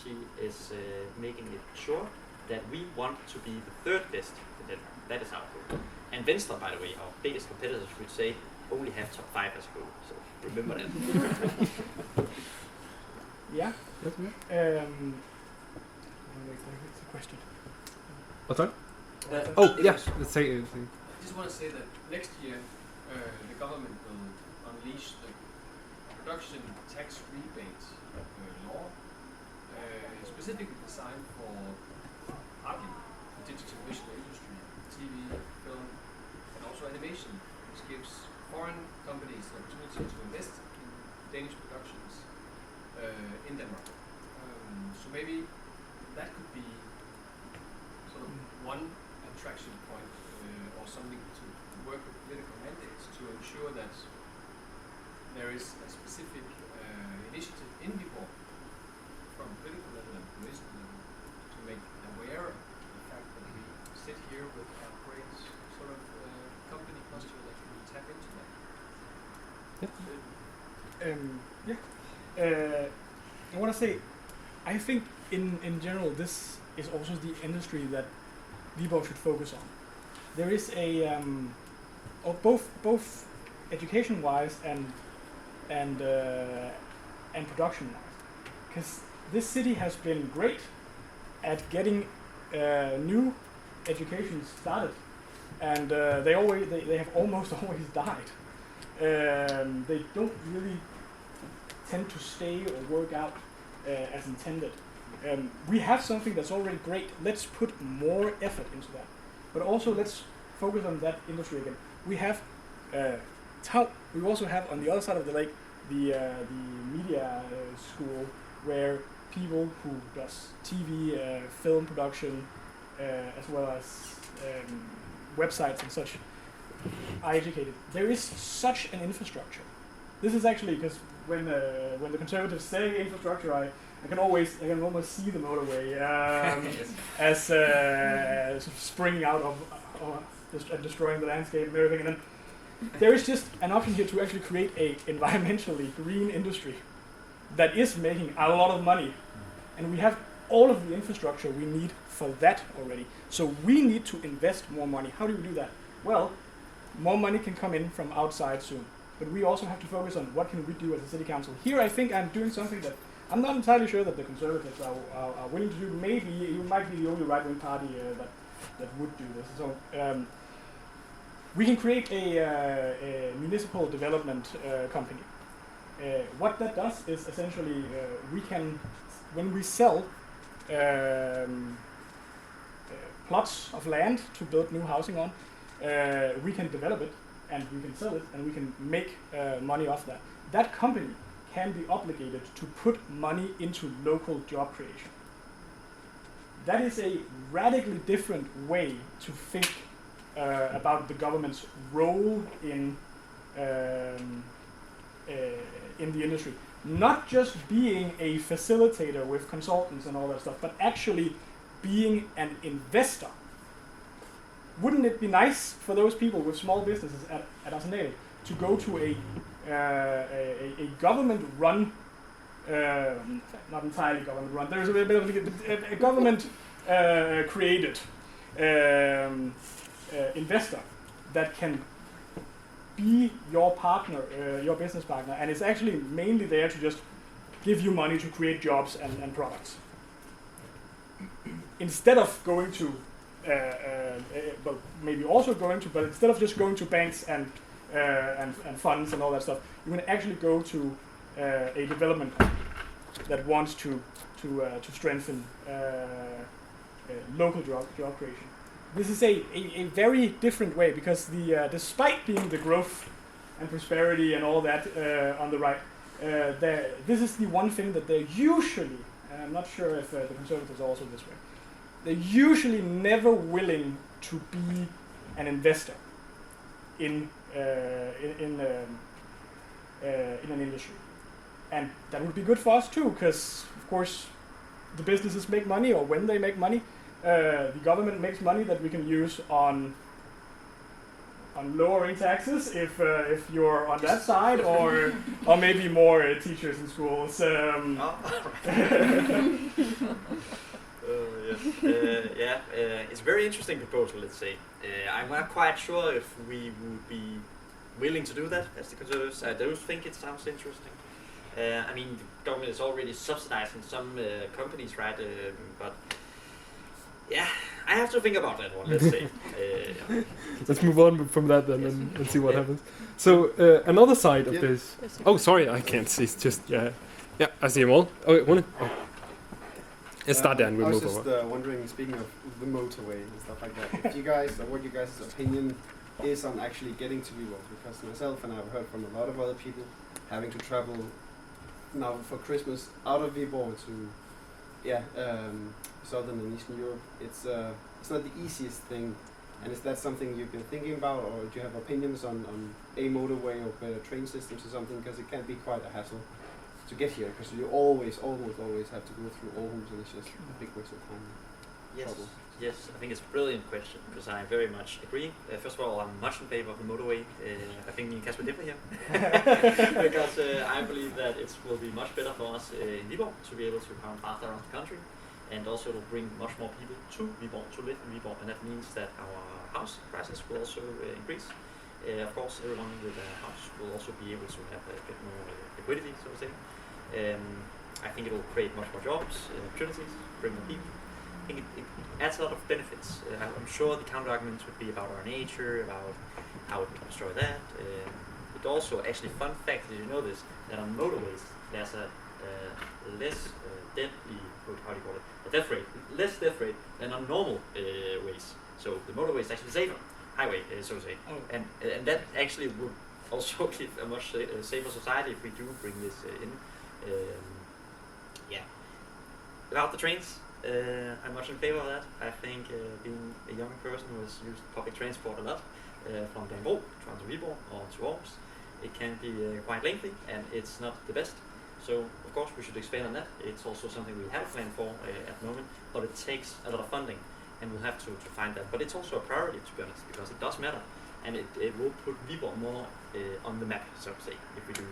Speaker 4: She is making it sure that we want to be the third best in Denmark. That is our goal. And Venstre, by the way, our biggest competitors, would say only have top 5 as a goal. So remember that.
Speaker 3: Yeah. It's a question.
Speaker 5: What's that? Oh, yes. Let's say.
Speaker 8: I just want to say that next year the government will unleash the production tax rebate law, specifically designed for partly the digital visual industry, TV, film, and also animation, which gives foreign companies the opportunity to invest in Danish productions in Denmark. So maybe that could be sort of one attraction point or something to work with political mandates to ensure that there is a specific initiative in Viborg from political level and municipal level to make aware of the fact that we sit here with a great sort of company cluster that can tap into that.
Speaker 3: I want to say, I think in general this is also the industry that Viborg should focus on. There is a both education-wise and production-wise, because this city has been great at getting new education started, and they have almost always died. They don't really tend to stay or work out as intended. We have something that's already great. Let's put more effort into that, but also let's focus on that industry again. We have we also have on the other side of the lake the media school, where people who does TV, film production, as well as websites and such are educated. There is such an infrastructure. This is actually because when the conservatives say infrastructure, I can almost see the motorway as sort of springing out of destroying the landscape and everything. And then there is just an option here to actually create a environmentally green industry that is making a lot of money, and we have all of the infrastructure we need for that already. So we need to invest more money. How do we do that? Well, more money can come in from outside soon, but we also have to focus on what can we do as a city council. Here I think I'm doing something that I'm not entirely sure that the Conservatives are willing to do. Maybe you might be the only right-wing party that would do this. So we can create a municipal development company. What that does is essentially we can, when we sell plots of land to build new housing on, we can develop it and we can sell it and we can make money off that. That company can be obligated to put money into local job creation. That is a radically different way to think about the government's role in the industry. Not just being a facilitator with consultants and all that stuff, but actually being an investor. Wouldn't it be nice for those people with small businesses at Arsenal to go to a government-run, not entirely government-run, there's a bit of a government-created investor that can be your partner, your business partner, and it's actually mainly there to just give you money to create jobs and products. Instead of going to, but maybe also going to, but instead of just going to banks and funds and all that stuff, you can actually go to a development company that wants to strengthen local job creation. This is a very different way because despite being the growth and prosperity and all that on the right, this is the one thing that they're usually, and I'm not sure if the Conservatives are also this way, they're usually never willing to be an investor in an industry. And that would be good for us too, because of course the businesses make money, or when they make money, the government makes money that we can use on lowering taxes if you're on that side, or maybe more teachers in schools.
Speaker 4: It's a very interesting proposal, let's say. I'm not quite sure if we would be willing to do that as the Conservatives. I do think it sounds interesting. I mean, the government is already subsidizing some companies, right? But yeah, I have to think about that one, let's say.
Speaker 5: Let's move on from that then and see what happens. So another side of this. Oh, sorry, I can't see. It's just yeah, I see them all. Oh, wait, one. Oh. Let's start there and we'll move over.
Speaker 9: I was just wondering, speaking of the motorway and stuff like that, if you guys, or what you guys' opinion is on actually getting to Viborg, because myself and I've heard from a lot of other people having to travel now for Christmas out of Viborg to Southern and Eastern Europe. It's not the easiest thing, and is that something you've been thinking about, or do you have opinions on a motorway or better train systems or something, because it can be quite a hassle to get here, because you almost always have to go through Aarhus, and it's just a big waste of time.
Speaker 4: Yes, I think it's a brilliant question, because I very much agree. First of all, I'm much in favor of the motorway. I think me and Kasper differ here, because I believe that it will be much better for us in Viborg to be able to come faster around the country, and also it will bring much more people to Viborg, to live in Viborg, and that means that our house prices will also increase. Of course, everyone with a house will also be able to have a bit more liquidity, so to say. I think it will create much more jobs, opportunities, bring more people. I think it adds a lot of benefits. I'm sure the counter arguments would be about our nature, about how it can destroy that. But also, actually, fun fact, did you know this, that on motorways there's a less death rate, less death rate than on normal ways. So the motorway is actually safer, highway, so to say. Oh. And that actually would also give a much safer society if we do bring this in. About the trains, I'm much in favor of that. I think being a young person who has used public transport a lot, from Viborg to Viborg or to Aarhus, it can be quite lengthy and it's not the best. So of course we should expand on that. It's also something we have a plan for at the moment, but it takes a lot of funding and we'll have to find that. But it's also a priority, to be honest, because it does matter and it will put Viborg more on the map, so to say, if we do that.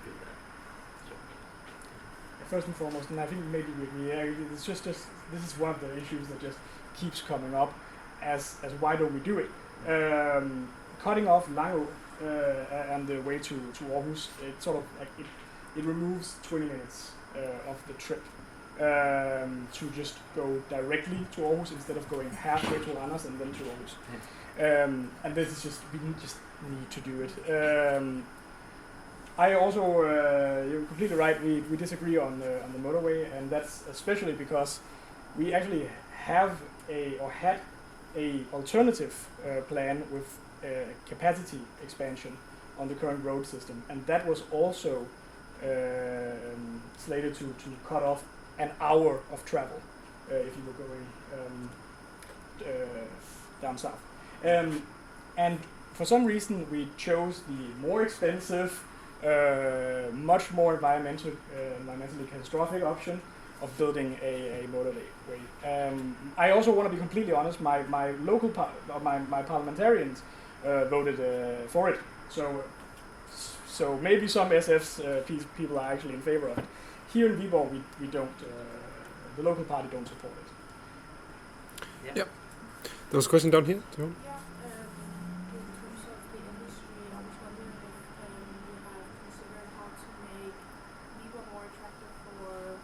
Speaker 3: First and foremost, and I think maybe it's just this is one of the issues that just keeps coming up as why don't we do it? Cutting off Langeå and the way to Aarhus, it sort of like it removes 20 minutes of the trip to just go directly to Aarhus instead of going halfway to Randers and then to Aarhus. And this is just we just need to do it. I also, you're completely right, we disagree on the motorway, and that's especially because we actually had a alternative plan with capacity expansion on the current road system, and that was also slated to cut off an hour of travel if you were going down south. And for some reason we chose the more expensive, much more environmentally catastrophic option of building a motorway. I also want to be completely honest. My local my parliamentarians voted for it. So maybe some SF's people are actually in favor of it. Here in Viborg, we don't. The local party don't support it.
Speaker 4: Yeah.
Speaker 5: Yep. There was a question down here. Do you want?
Speaker 10: Yeah, in terms of the industry, I was wondering if you have considered how to make Viborg more attractive for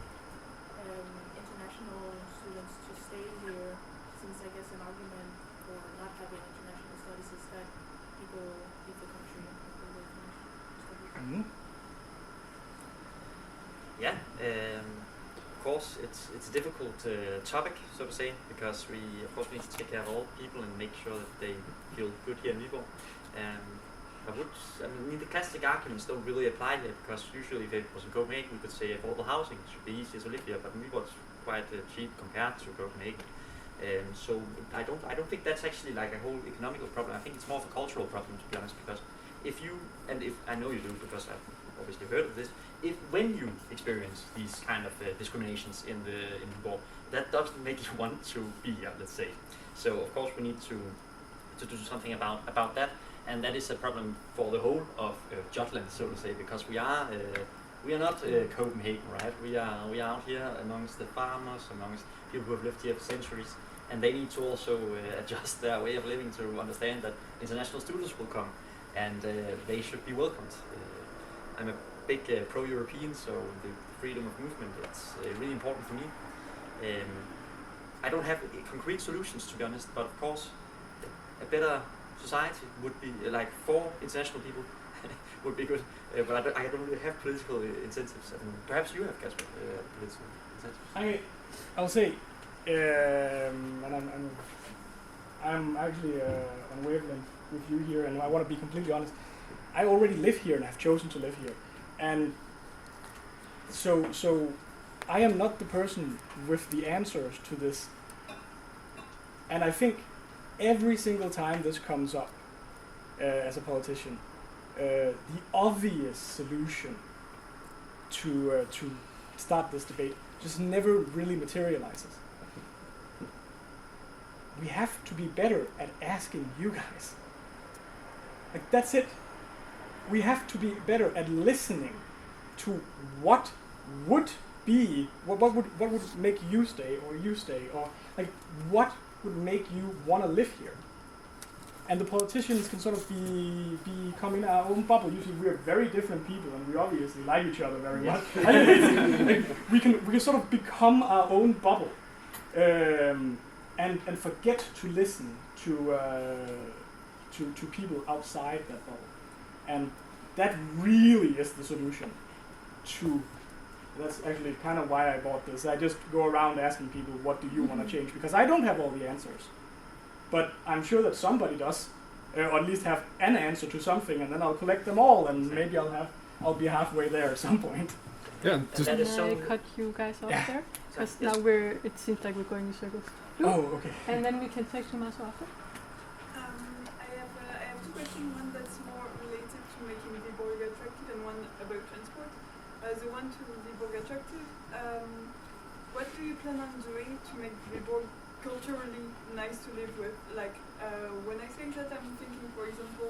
Speaker 10: international students to stay here, since I guess an argument for not having international studies is that people leave the country after they finish studies.
Speaker 3: Mm-hmm.
Speaker 4: Yeah, of course, it's a difficult topic, so to say, because we of course need to take care of all people and make sure that they feel good here in Viborg. I mean, the classic arguments don't really apply here, because usually if it was in Copenhagen, we could say affordable housing should be easier to live here, but Viborg is quite cheap compared to Copenhagen. So I don't think that's actually like a whole economical problem. I think it's more of a cultural problem, to be honest, because if I know you do, because I've obviously heard of this, when you experience these kind of discriminations in Viborg, that doesn't make you want to be here, let's say. So of course we need to do something about that, and that is a problem for the whole of Jutland, so to say, because we are not Copenhagen, right? We are out here amongst the farmers, amongst people who have lived here for centuries, and they need to also adjust their way of living to understand that international students will come, and they should be welcomed. I'm a big pro-European, so the freedom of movement, it's really important for me. I don't have concrete solutions, to be honest, but of course a better society would be like for international people would be good, but I don't really have political incentives. Perhaps you have, Kasper, political incentives.
Speaker 3: I'll say, and I'm actually on wavelength with you here, and I want to be completely honest. I already live here, and I've chosen to live here, and so I am not the person with the answers to this. And I think every single time this comes up as a politician, the obvious solution to start this debate just never really materializes. We have to be better at asking you guys. Like, that's it. We have to be better at listening to what would be, what would make you stay, or like what would make you want to live here. And the politicians can sort of become in our own bubble. Usually we are very different people, and we obviously like each other very much. Like, we can sort of become our own bubble, and forget to listen to people outside that bubble. And that really is the solution to. That's actually kind of why I bought this. I just go around asking people, what do you want to change? Because I don't have all the answers. But I'm sure that somebody does, or at least have an answer to something, and then I'll collect them all, and maybe I'll be halfway there at some point.
Speaker 5: Yeah.
Speaker 1: Can I cut you guys off there? Because now it seems like we're going in circles.
Speaker 3: Oh, okay.
Speaker 1: And then we can take Thomas after.
Speaker 2: I have two questions. One that's more related to making Viborg attractive, and one about transport. The one to Viborg attractive. What do you plan on doing to make Viborg culturally nice to live with? Like, when I think that, I'm thinking, for example,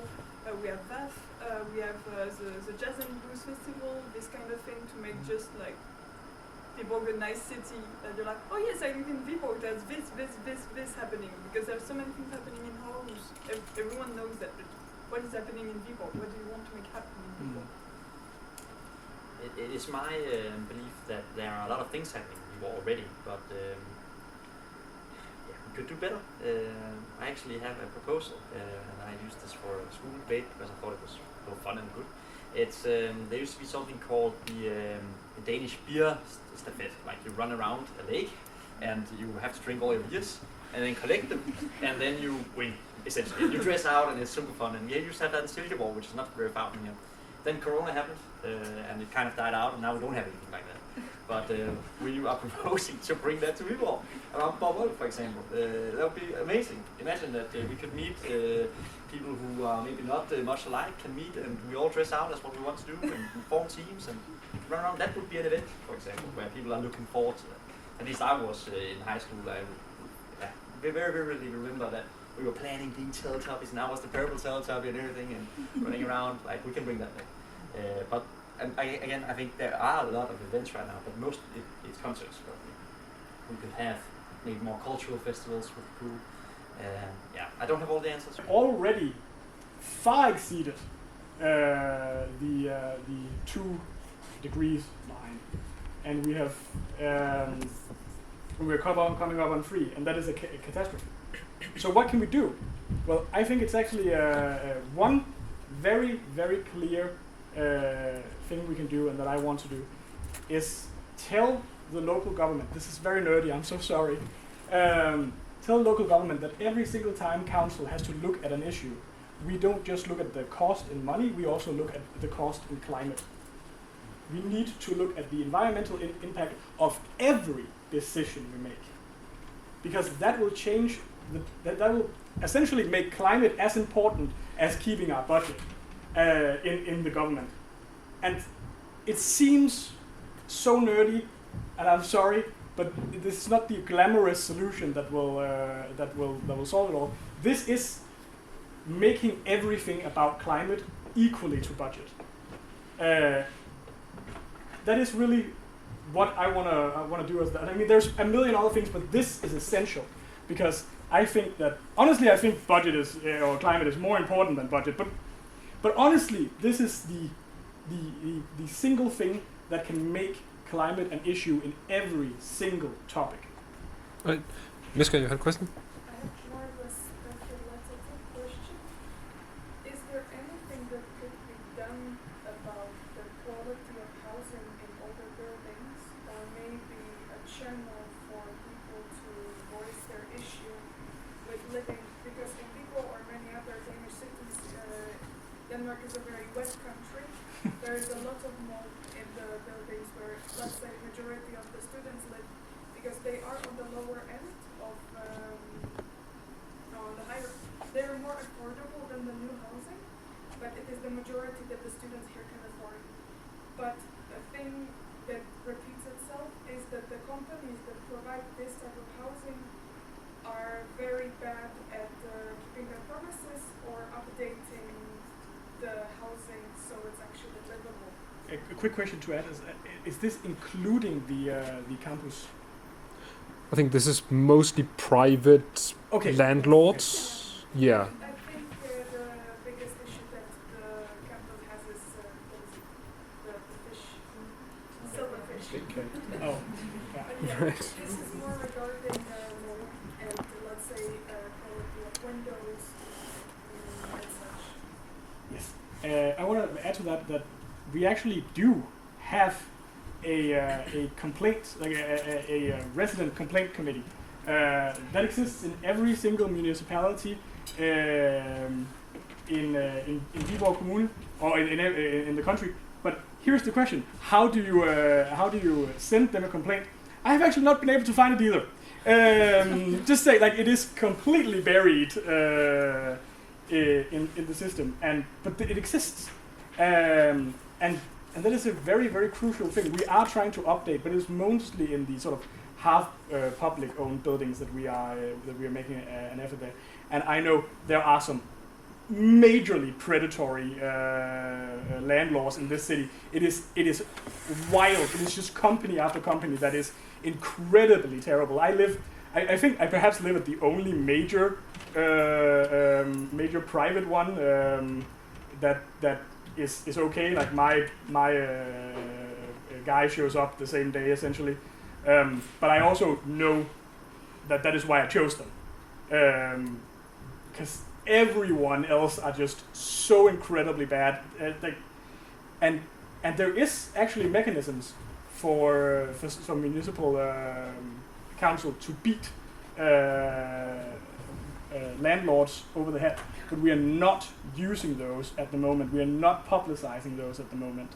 Speaker 2: we have VAF, we have the Jazz and Blues Festival, this kind of thing, to make just like Viborg a nice city, that you're like, oh yes, I live in Viborg, there's this happening, because there's so many things happening in Aarhus. Everyone knows that, but what is happening in Viborg? What do you want to make happen in Viborg?
Speaker 4: It is my belief that there are a lot of things happening in Viborg already, but we could do better. I actually have a proposal, and I used this for a school debate because I thought it was both fun and good. It's there used to be something called the Danish beer stafette. Like, you run around a lake and you have to drink all your beers, and then collect them, and then you win, essentially. You dress out, and it's super fun, and yeah, you used to have that in Silkeborg, which is not very far from here. Then Corona happened, and it kind of died out, and now we don't have anything like that. But we are proposing to bring that to Viborg, around Viborg, for example. That would be amazing. Imagine that we could meet people who are maybe not much alike, can meet, and we all dress out as what we want to do, and form teams, and run around. That would be an event, for example, where people are looking forward to that. At least I was in high school. I very vividly remember that we were planning the Teletubbies, and I was the purple Teletubby and everything, and running around. Like, we can bring that back. But again, I think there are a lot of events right now, but most it's concerts. We could have maybe more cultural festivals would be cool. Yeah, I don't have all the answers.
Speaker 3: Already far exceeded the 2 degrees line, and we have we're coming up on 3, and that is a catastrophe. So what can we do? Well, I think it's actually one very clear thing we can do, and that I want to do, is tell the local government. This is very nerdy. I'm so sorry. Tell local government that every single time council has to look at an issue, we don't just look at the cost in money, we also look at the cost in climate. We need to look at the environmental impact of every decision we make, because that will change, that will essentially make climate as important as keeping our budget in the government. And it seems so nerdy, and I'm sorry, but this is not the glamorous solution that will solve it all. This is making everything about climate equally to budget. That is really what I wanna do as that. I mean, there's a million other things, but this is essential, because I think that honestly, I think budget is or climate is more important than budget. But honestly, this is the single thing that can make climate an issue in every single topic.
Speaker 5: Right. Miska, you had a question?
Speaker 2: I have more of a speculative question. Is there anything that could be done about the quality of housing in older buildings, or maybe a channel for people to voice their issue with living? Because in Viborg or many other Danish cities, Denmark is a very wet country. There is a lot of mold in the buildings where, let's say, majority of the students live, because they are on the lower end of, no, on the higher. They are more affordable than the new housing, but it is the majority that the students here can afford. But the thing that repeats itself is that the companies that provide this type of housing are very bad at keeping their promises or updating the housing so it's actually livable.
Speaker 3: A quick question to add is this including the campus?
Speaker 5: I think this is mostly private landlords.
Speaker 3: Okay.
Speaker 5: Yeah.
Speaker 2: I think the biggest issue that the campus has is the fish, silverfish.
Speaker 3: Okay. Oh. Yeah.
Speaker 2: But yeah, this is more regarding mold and, let's say, quality of windows and such.
Speaker 3: Yes. I want to add to that we actually do have a complaint, like a resident complaint committee that exists in every single municipality in Viborg Kommune or in the country. But here's the question: how do you send them a complaint? I have actually not been able to find it either. Just say, like, it is completely buried in the system, but it exists, and that is a very crucial thing. We are trying to update, but it's mostly in the sort of half public-owned buildings that we are making an effort there. And I know there are some majorly predatory landlords in this city. It is wild. It is just company after company that is incredibly terrible. I think I perhaps live at the only major private one that is okay. Like my guy shows up the same day essentially, but I also know that is why I chose them, because everyone else are just so incredibly bad. And there is actually mechanisms for municipal council to beat landlords over the head, but we are not using those at the moment. We are not publicizing those at the moment.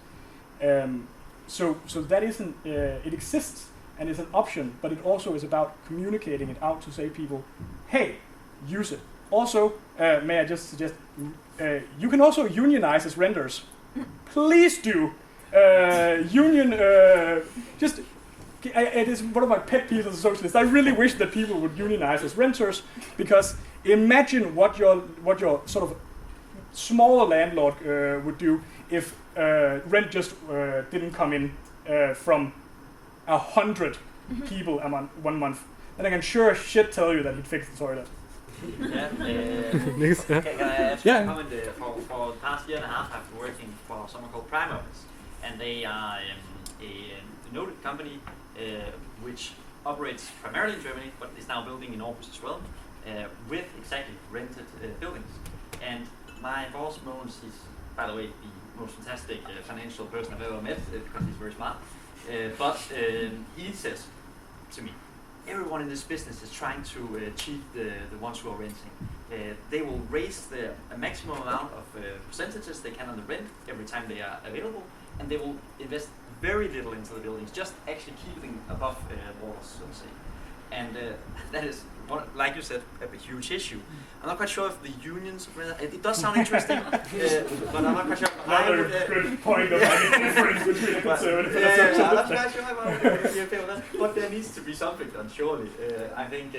Speaker 3: So that isn't. It exists and is an option, but it also is about communicating it out to say people, hey, use it. Also, may I just suggest, you can also unionize as renters. Please do. It is one of my pet peeves as a socialist. I really wish that people would unionize as renters, because imagine what your sort of smaller landlord would do if rent just didn't come in from 100 people a month, 1 month. Then I can sure as shit tell you that he'd fix the toilet.
Speaker 4: Yeah, can I ask a comment? For the past year and a half, I've been working for someone called Prime Office, and they are a noted company which operates primarily in Germany, but is now building in Aarhus as well, with exactly rented buildings. And my boss, Mogens, is, by the way, the most fantastic financial person I've ever met, because he's very smart. But he says to me, everyone in this business is trying to cheat the ones who are renting. They will raise the maximum amount of percentages they can on the rent every time they are available, and they will invest very little into the buildings, just actually keeping above water, so to say. And that is, like you said, a huge issue. I'm not quite sure if the unions, it does sound interesting, but I'm not quite sure.
Speaker 3: Another good point of any difference between a conservative and a socialist.
Speaker 4: I'm not quite sure about that, but there needs to be something done, surely. I think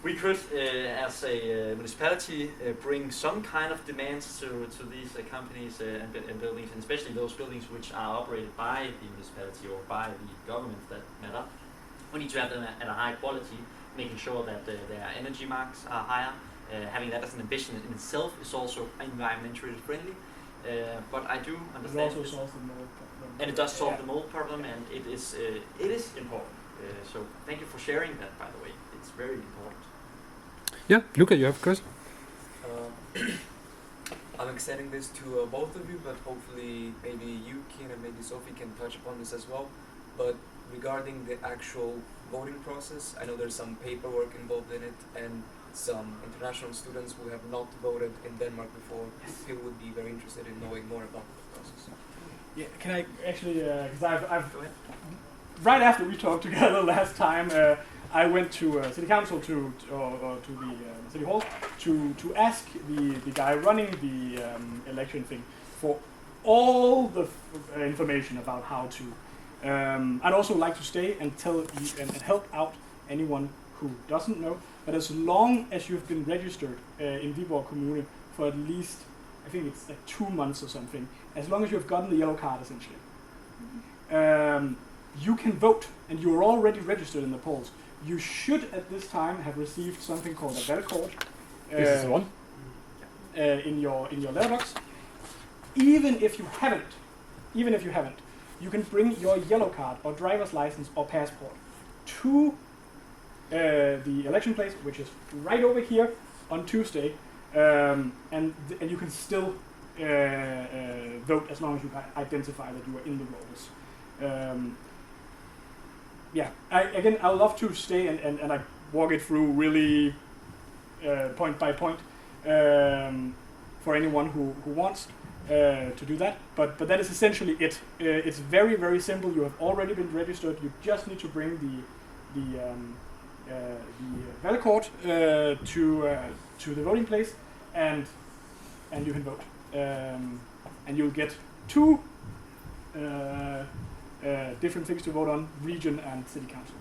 Speaker 4: we could, as a municipality, bring some kind of demands to these companies and buildings, and especially those buildings which are operated by the municipality or by the government that matter. We need to have them at a high quality, making sure that their energy marks are higher. Having that as an ambition in itself is also environmentally friendly. But I do understand.
Speaker 3: It also solves the mold problem.
Speaker 4: And it does solve the mold problem, and it is important. So thank you for sharing that, by the way. It's very important.
Speaker 5: Yeah, Luca, you have a question?
Speaker 11: I'm extending this to both of you, but hopefully maybe you, Kian, and maybe Sophie can touch upon this as well. But regarding the actual voting process, I know there's some paperwork involved in it, and some international students who have not voted in Denmark before still would be very interested in knowing more about the process.
Speaker 3: Yeah, can I actually, because I've right after we talked together last time, I went to City Council to the City Hall to ask the guy running the election thing for all the information about how to. I'd also like to stay and tell and help out anyone who doesn't know. But as long as you've been registered in Viborg Kommune for at least, I think it's like 2 months or something, as long as you've gotten the yellow card essentially, you can vote, and you're already registered in the polls. You should at this time have received something called a valgkort.
Speaker 5: This is one.
Speaker 3: In your letterbox. Even if you haven't, you can bring your yellow card or driver's license or passport to the election place, which is right over here on Tuesday, and you can still vote as long as you identify that you are in the rolls. I love to stay and I walk it through really point by point for anyone who wants to do that. But that is essentially it. It's very, very simple. You have already been registered. You just need to bring the valgkort to the voting place, and you can vote. And you'll get 2 different things to vote on: region and city council.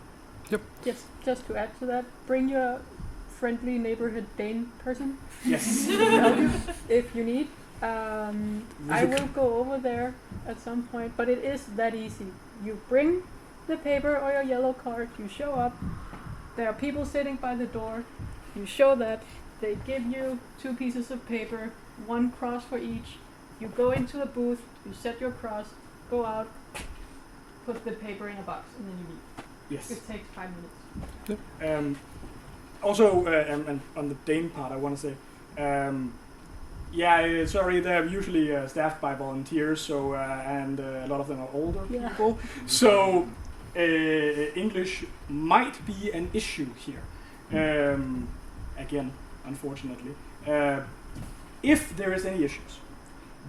Speaker 5: Yep.
Speaker 1: Yes, just to add to that, bring your friendly neighborhood Dane person.
Speaker 3: Yes.
Speaker 1: To help you if you need. I will go over there at some point, but it is that easy. You bring the paper or your yellow card, you show up, there are people sitting by the door, you show that, they give you 2 pieces of paper, 1 cross for each, you go into the booth, you set your cross, go out, put the paper in a box, and then you leave.
Speaker 3: Yes.
Speaker 1: It takes 5 minutes.
Speaker 3: Also, and on the Dane part, I want to say, sorry, they're usually staffed by volunteers, so and a lot of them are older people. So English might be an issue here. Again, unfortunately. If there is any issues,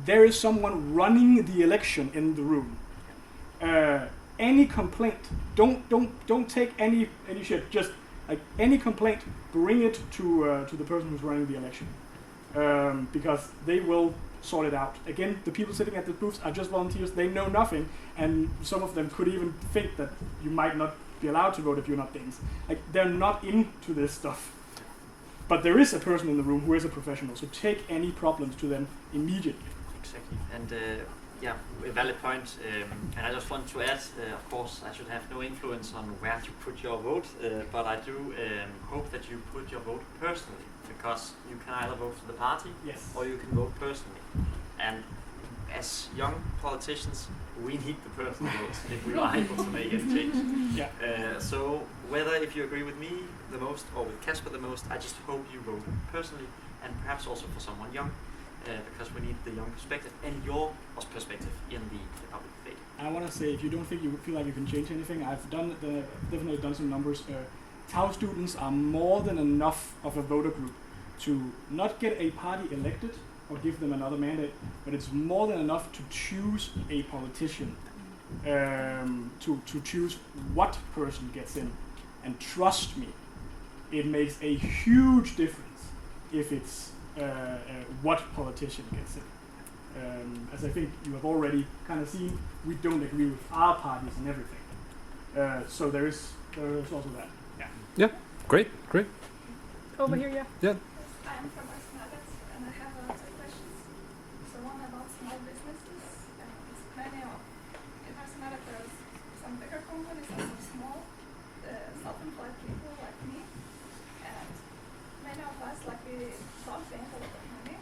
Speaker 3: there is someone running the election in the room. Any complaint, don't take any shit. Just like any complaint, bring it to the person who's running the election, because they will sort it out. Again, the people sitting at the booths are just volunteers. They know nothing, and some of them could even think that you might not be allowed to vote if you're not Danes. Like, they're not into this stuff. But there is a person in the room who is a professional, so take any problems to them immediately.
Speaker 4: Exactly. And yeah, a valid point. And I just want to add, of course, I should have no influence on where you put your vote, but I do hope that you put your vote personally, because you can either vote for the party,
Speaker 3: Yes.
Speaker 4: or you can vote personally. And as young politicians, we need the personal votes if we are able to make any change.
Speaker 3: Yeah.
Speaker 4: So whether if you agree with me the most or with Kasper the most, I just hope you vote personally, and perhaps also for someone young, because we need the young perspective and your perspective in the public debate.
Speaker 3: I want to say, if you don't think you feel like you can change anything, I've definitely done some numbers. TAU students are more than enough of a voter group to not get a party elected or give them another mandate, but it's more than enough to choose a politician, to choose what person gets in. And trust me, it makes a huge difference if it's what politician gets in. As I think you have already kind of seen, we don't agree with our parties and everything. So there is also that. Yeah.
Speaker 5: Yeah. Great.
Speaker 1: Over here, yeah.
Speaker 5: Yeah.
Speaker 12: I'm from Arsenal, and I have two questions. So one about small businesses. It's many of in Arsenal there's some bigger companies and some small self-employed people like me. And many of us we don't think a lot of money,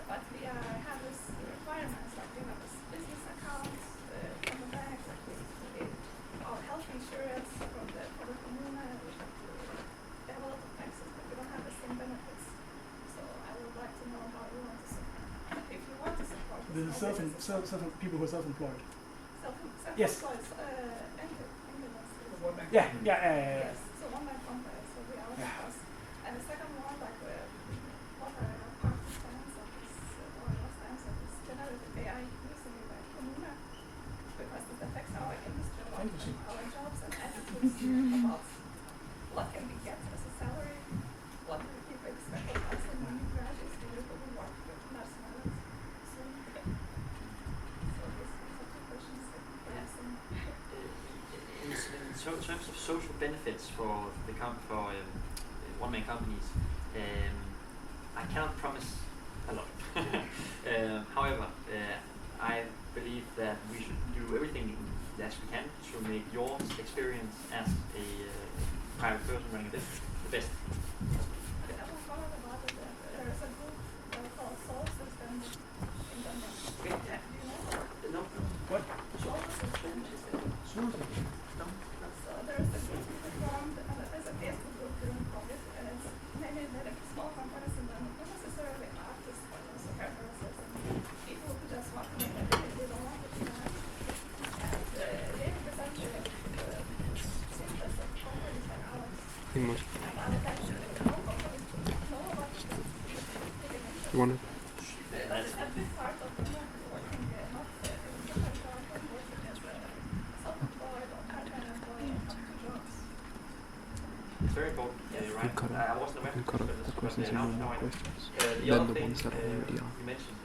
Speaker 12: but we have this requirements we have this business accounts from the bank, our health insurance from the commune. They have a lot of taxes, but we don't have the same benefits. So I would like to know how you want to support. If you want to support
Speaker 3: People who are self-employed.
Speaker 12: self-employed,
Speaker 3: Yes.
Speaker 12: ambulance.
Speaker 3: Yeah.
Speaker 12: Yes. So one man company, so we are
Speaker 3: Yeah.
Speaker 12: us. And the second one, what are part of times of this, or last times of this generative AI using it like commune, because it affects our industry a lot,
Speaker 3: Thank you so
Speaker 12: and
Speaker 3: much.
Speaker 12: our jobs and attitudes about what can we get as a salary, what do people expect of us, and new graduates, the people who work with nationalities. So these are two questions that we have some.
Speaker 4: In terms of social benefits for the one-man companies, I cannot promise a lot. However, I believe that we should do everything that we can to make your experience as a private person running a business the best.
Speaker 12: I was wondering about it. There is a group called Soul System in Denmark.
Speaker 4: Okay.
Speaker 12: Do you know?
Speaker 4: No.
Speaker 3: What?
Speaker 12: Soul System. So there is a group formed, and there's a Facebook group during COVID, and it's many small companies in Denmark, not necessarily artists, but also hairdressers and people who just want to make a living, they don't want to do that. And they represent the interests of companies like ours.
Speaker 5: In most.
Speaker 12: And I would like to know companies know about this.
Speaker 5: You want it?
Speaker 12: That's a big part of the working, not different part of working as self-employed or part-time employee or two jobs.
Speaker 4: It's very important, right?
Speaker 5: cut off-
Speaker 4: I wasn't aware
Speaker 5: You
Speaker 4: of
Speaker 5: cut off
Speaker 4: this,
Speaker 5: the
Speaker 4: but
Speaker 5: questions and
Speaker 4: now
Speaker 5: no more
Speaker 4: I know.
Speaker 5: questions.
Speaker 4: The
Speaker 5: Then
Speaker 4: other
Speaker 5: the
Speaker 4: thing
Speaker 5: ones that already are.
Speaker 4: you mentioned,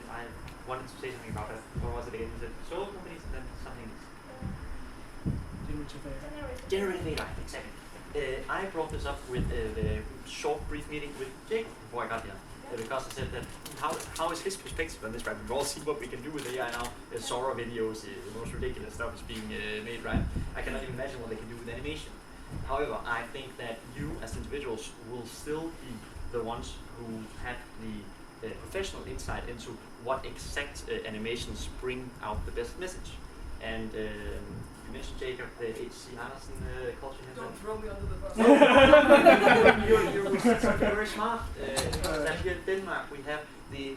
Speaker 4: I wanted to say something about that. What was it again? You said solo companies and then something else. Generative AI, exactly. I brought this up with the short, brief meeting with Jake before I got here. Because I said that how is his perspective on this, right? We've all seen what we can do with AI now. Sora videos, the most ridiculous stuff is being made, right? I cannot even imagine what they can do with animation. However, I think that you as individuals will still be the ones who have the professional insight into what exact animations bring out the best message. And you mentioned Jacob, the H.C. Andersen culture.
Speaker 8: Don't throw me under the bus.
Speaker 4: You're very smart. That here in Denmark we have the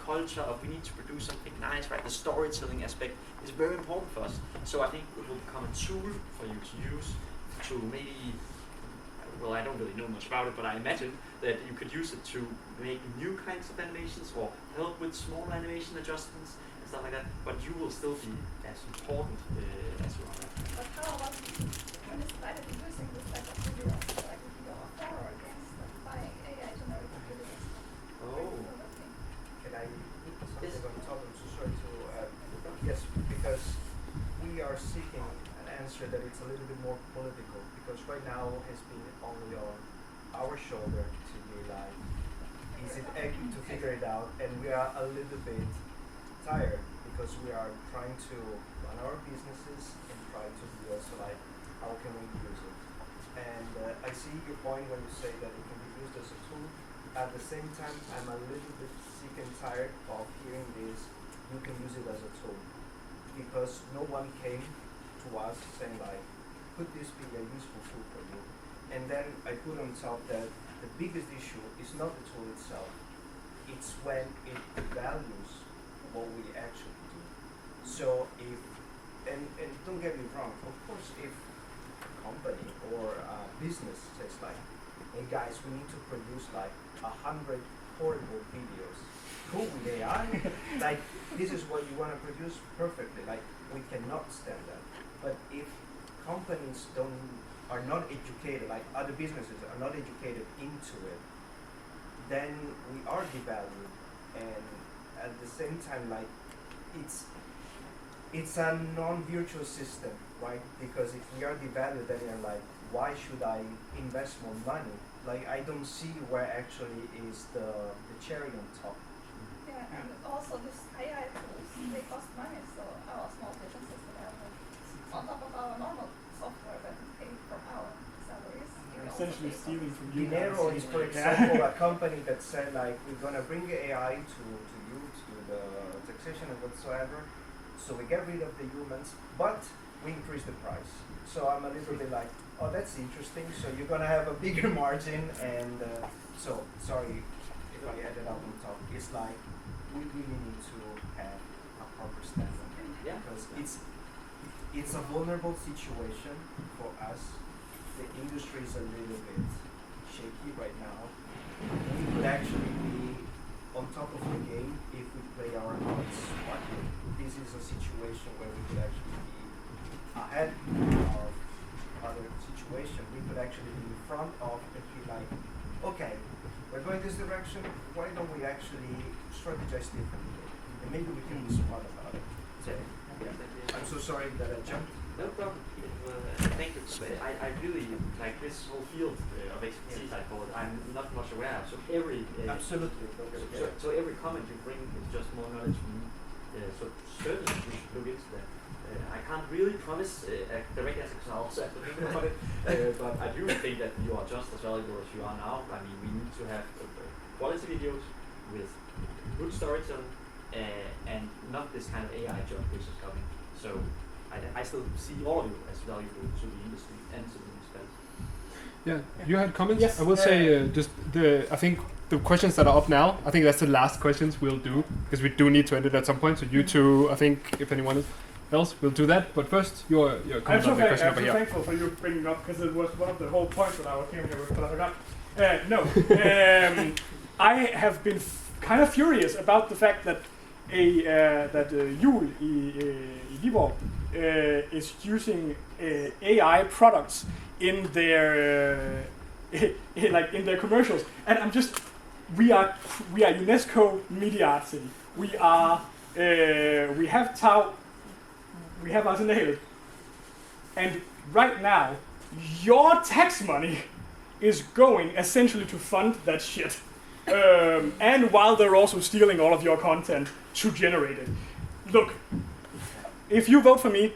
Speaker 4: culture of we need to produce something nice, right? The storytelling aspect is very important for us. So I think it will become a tool for you to use to maybe, well, I don't really know much about it, but I imagine that you could use it to make new kinds of animations or help with small animation adjustments and stuff like that, but you will still be as important as you are.
Speaker 12: But how about when it's started using this type of videos, like if you go for or against buying AI generated videos?
Speaker 4: Oh.
Speaker 6: Can I put something on top? I'm so sorry to yes, because we are seeking an answer that it's a little bit more political, because right now has been only on our shoulder to be like, is it to figure it out, and we are a little bit tired because we are trying to run our businesses and try to be also like, how can we use it? And I see your point when you say that it can be used as a tool. At the same time, I'm a little bit sick and tired of hearing this, you can use it as a tool. Because no one came to us saying like, could this be a useful tool for you? And then I put on top that the biggest issue is not the tool itself, it's when it values what we actually do. So if, and don't get me wrong, of course if a company or a business says like, hey guys, we need to produce like 100 horrible videos, cool with AI, like this is what you want to produce perfectly, like we cannot stand that. But if companies are not educated, like other businesses are not educated into it, then we are devalued, and at the same time, like it's a non-virtual system, right? Because if we are devalued, then you're like, why should I invest more money? Like I don't see where actually is the cherry on top.
Speaker 12: Yeah, and also this AI tools, they cost money, so our small businesses that have like, on top of our normal software that we pay from our salaries.
Speaker 3: They're essentially stealing from you.
Speaker 6: Dinero is, for example, a company that said like, we're gonna bring AI to you, to the taxation and whatsoever, so we get rid of the humans, but we increase the price. So I'm a little bit like, oh, that's interesting, so you're gonna have a bigger margin, and so, sorry if I added up on top, it's like, we really need to have a proper standard.
Speaker 4: Yeah.
Speaker 6: Because it's a vulnerable situation for us. The industry is a little bit shaky right now. We could actually be on top of the game if we play our cards smartly. This is a situation where we could actually be ahead of other situation. We could actually be in front of and be like, okay, we're going this direction, why don't we actually strategize differently? And maybe we can be smart about it. So, I'm so sorry that I jumped.
Speaker 4: No problem. Thank you. I really like this whole field of expertise. I thought I'm not much aware of. So every
Speaker 6: absolutely.
Speaker 4: So every comment you bring is just more knowledge for me. So certainly we should look into that. I can't really promise a direct answer because I also have to think about it. But I do think that you are just as valuable as you are now. I mean, we need to have quality videos with good storytelling and not this kind of AI junk which is coming. So I still see all of you as valuable to the industry and to the municipality.
Speaker 5: Yeah, you had comments?
Speaker 3: Yes.
Speaker 5: I will say I think the questions that are up now, I think that's the last questions we'll do, because we do need to end it at some point. So you two, I think, if anyone else will do that. But first, your comment on the question over here.
Speaker 3: I'm so thankful for you bringing it up, because it was one of the whole points that I was came here with, but I forgot. I have been kind of furious about the fact that Jul in Viborg is using AI products in their in their commercials, and I'm just we are UNESCO Media Art City. We have Tau, we have Arsenal, and right now your tax money is going essentially to fund that shit. And while they're also stealing all of your content to generate it. Look, if you vote for me,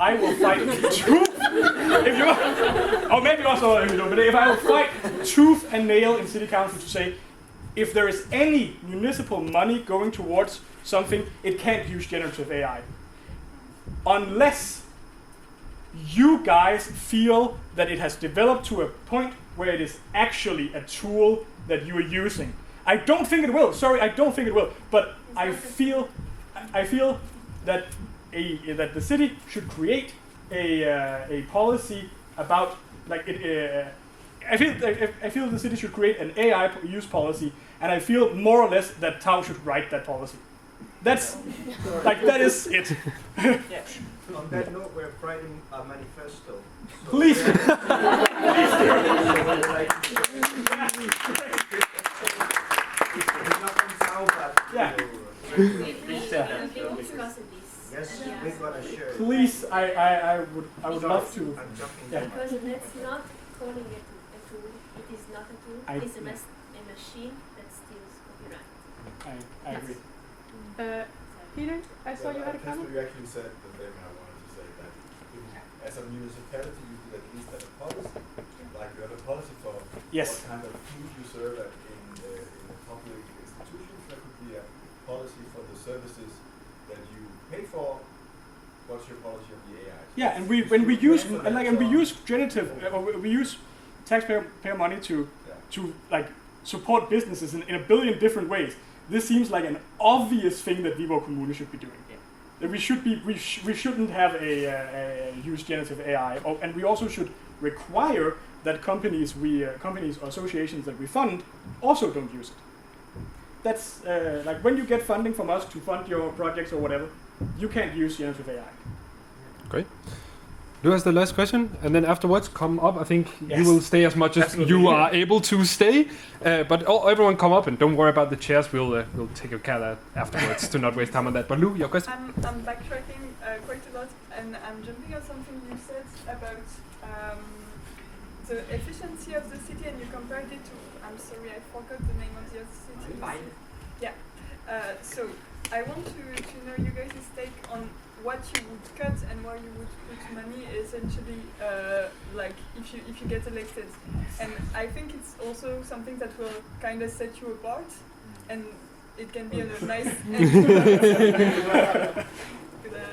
Speaker 3: I will fight tooth. If you, or maybe also, but if I will fight tooth and nail in city council to say, if there is any municipal money going towards something, it can't use generative AI. Unless you guys feel that it has developed to a point where it is actually a tool that you are using. I don't think it will. Sorry, I don't think it will. But I feel that that the city should create a policy about like it. I feel the city should create an AI use policy, and I feel more or less that Tau should write that policy. That's like that is it.
Speaker 6: On that note, we're writing a manifesto. So
Speaker 3: Please.
Speaker 6: Yes, we've got a share.
Speaker 3: Please, I would love to.
Speaker 6: I'm jumping
Speaker 3: Yeah.
Speaker 13: Because that's not calling it a tool. It is not a tool. It's a machine that steals copyright.
Speaker 3: I agree.
Speaker 1: Peter, I saw you had a comment.
Speaker 14: You actually said the thing I wanted to say, that as a municipality you could at least have a policy, like you have a policy for
Speaker 3: Yes.
Speaker 14: what kind of food you serve in the public institutions. There could be a policy for the services that you pay for. What's your policy of the AI?
Speaker 3: Yeah, and we use generative, we use taxpayer money to like support businesses in a billion different ways. This seems like an obvious thing that Viborg Kommune should be doing. That we shouldn't have a use generative AI, and we also should require that companies or associations that we fund also don't use it. That's like when you get funding from us to fund your projects or whatever, you can't use generative AI.
Speaker 5: Great. Who has the last question? And then afterwards, come up. I think
Speaker 3: Yes.
Speaker 5: you will stay as much as
Speaker 3: Absolutely.
Speaker 5: you are able to stay. But everyone come up and don't worry about the chairs. We'll take care of that afterwards to not waste time on that. But Lou, your question?
Speaker 2: I'm backtracking quite a lot, and I'm jumping on something you said about the efficiency of the city, and you compared it to, I'm sorry, I forgot the name of the other city. Yeah. So I want to know you guys' take on what you would cut and where you would put money, essentially, like if you get elected. And I think it's also something that will kind of set you apart, and it can be on a nice end.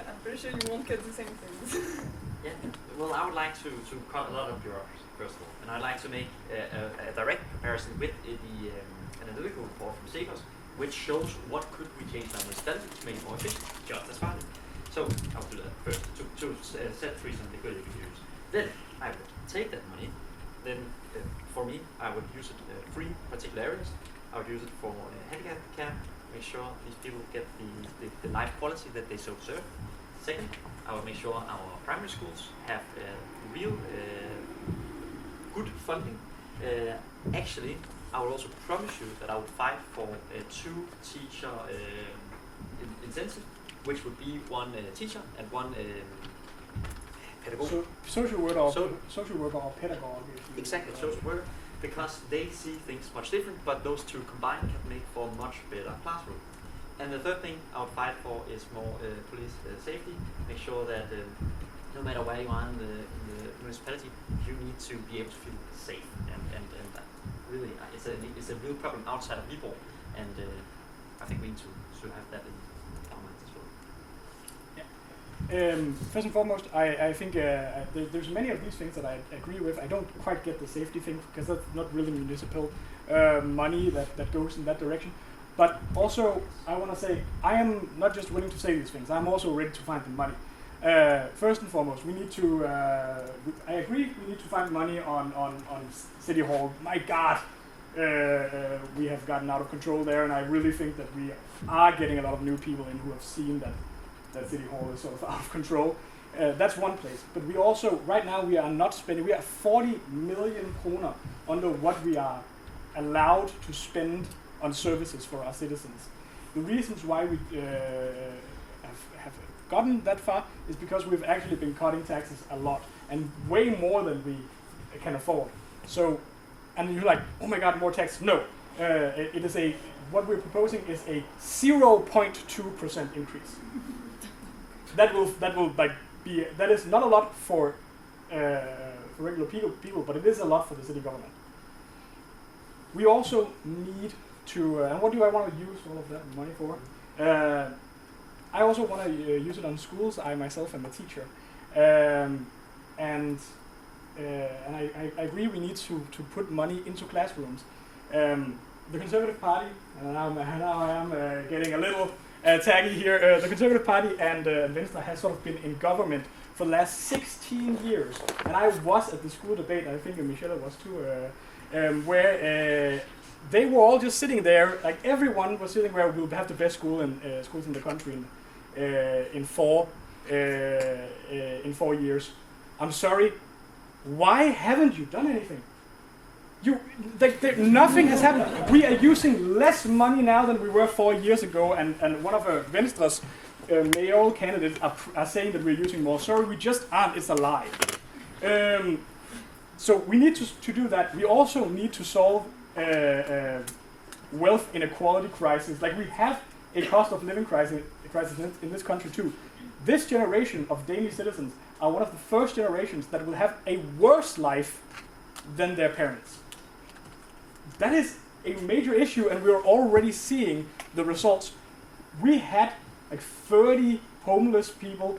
Speaker 2: I'm pretty sure you won't cut the same things.
Speaker 4: Yeah, well, I would like to cut a lot of bureaucracy, first of all, and I'd like to make a direct comparison with the analytical report from Segos, which shows what could we change in our municipality to make it more efficient, just as far. So I would do that first, to set free some liquidity users. Then I would take that money, then for me, I would use it free particular areas. I would use it for handicap care, make sure these people get the life quality that they so deserve. Second, I would make sure our primary schools have real good funding. Actually, I would also promise you that I would fight for 2 teacher incentive, which would be one teacher and one pedagogue.
Speaker 3: Social worker or pedagogue.
Speaker 4: Exactly, social worker, because they see things much different, but those two combined can make for a much better classroom. And the third thing I would fight for is more police safety. Make sure that no matter where you are in the municipality, you need to be able to feel safe. And really, it's a real problem outside of Viborg, and I think we need to have that in our minds as well.
Speaker 3: First and foremost, I think there's many of these things that I agree with. I don't quite get the safety thing because that's not really municipal money that goes in that direction. But also, I want to say, I am not just willing to say these things, I'm also ready to find the money. First and foremost, we need to, I agree, we need to find money on City Hall. My God, we have gotten out of control there, and I really think that we are getting a lot of new people in who have seen that City Hall is sort of out of control. That's one place. But we also, right now, we are not spending, we are 40 million kroner under what we are allowed to spend on services for our citizens. The reasons why we have gotten that far is because we've actually been cutting taxes a lot, and way more than we can afford. So, and you're like, oh my God, more tax. No, it is what we're proposing is a 0.2% increase. That will like be, that is not a lot for regular people, but it is a lot for the city government. We also need to, and what do I want to use all of that money for? I also want to use it on schools. I myself am a teacher, and I agree we need to put money into classrooms. the Conservative Party, and now I am getting a little taggy here. The Conservative Party and Venstre has sort of been in government for the last 16 years. And I was at the school debate, and I think Michelle was too, where they were all just sitting there, like everyone was sitting where we'll have the best schools in the country in 4 years. I'm sorry, why haven't you done anything? Nothing has happened. We are using less money now than we were 4 years ago, and one of Venstre's mayoral candidates are saying that we're using more. Sorry, we just aren't. It's a lie. So we need to do that. We also need to solve wealth inequality crisis. Like we have a cost of living crisis in this country too. This generation of Danish citizens are one of the first generations that will have a worse life than their parents. That is a major issue, and we're already seeing the results. We had like 30 homeless people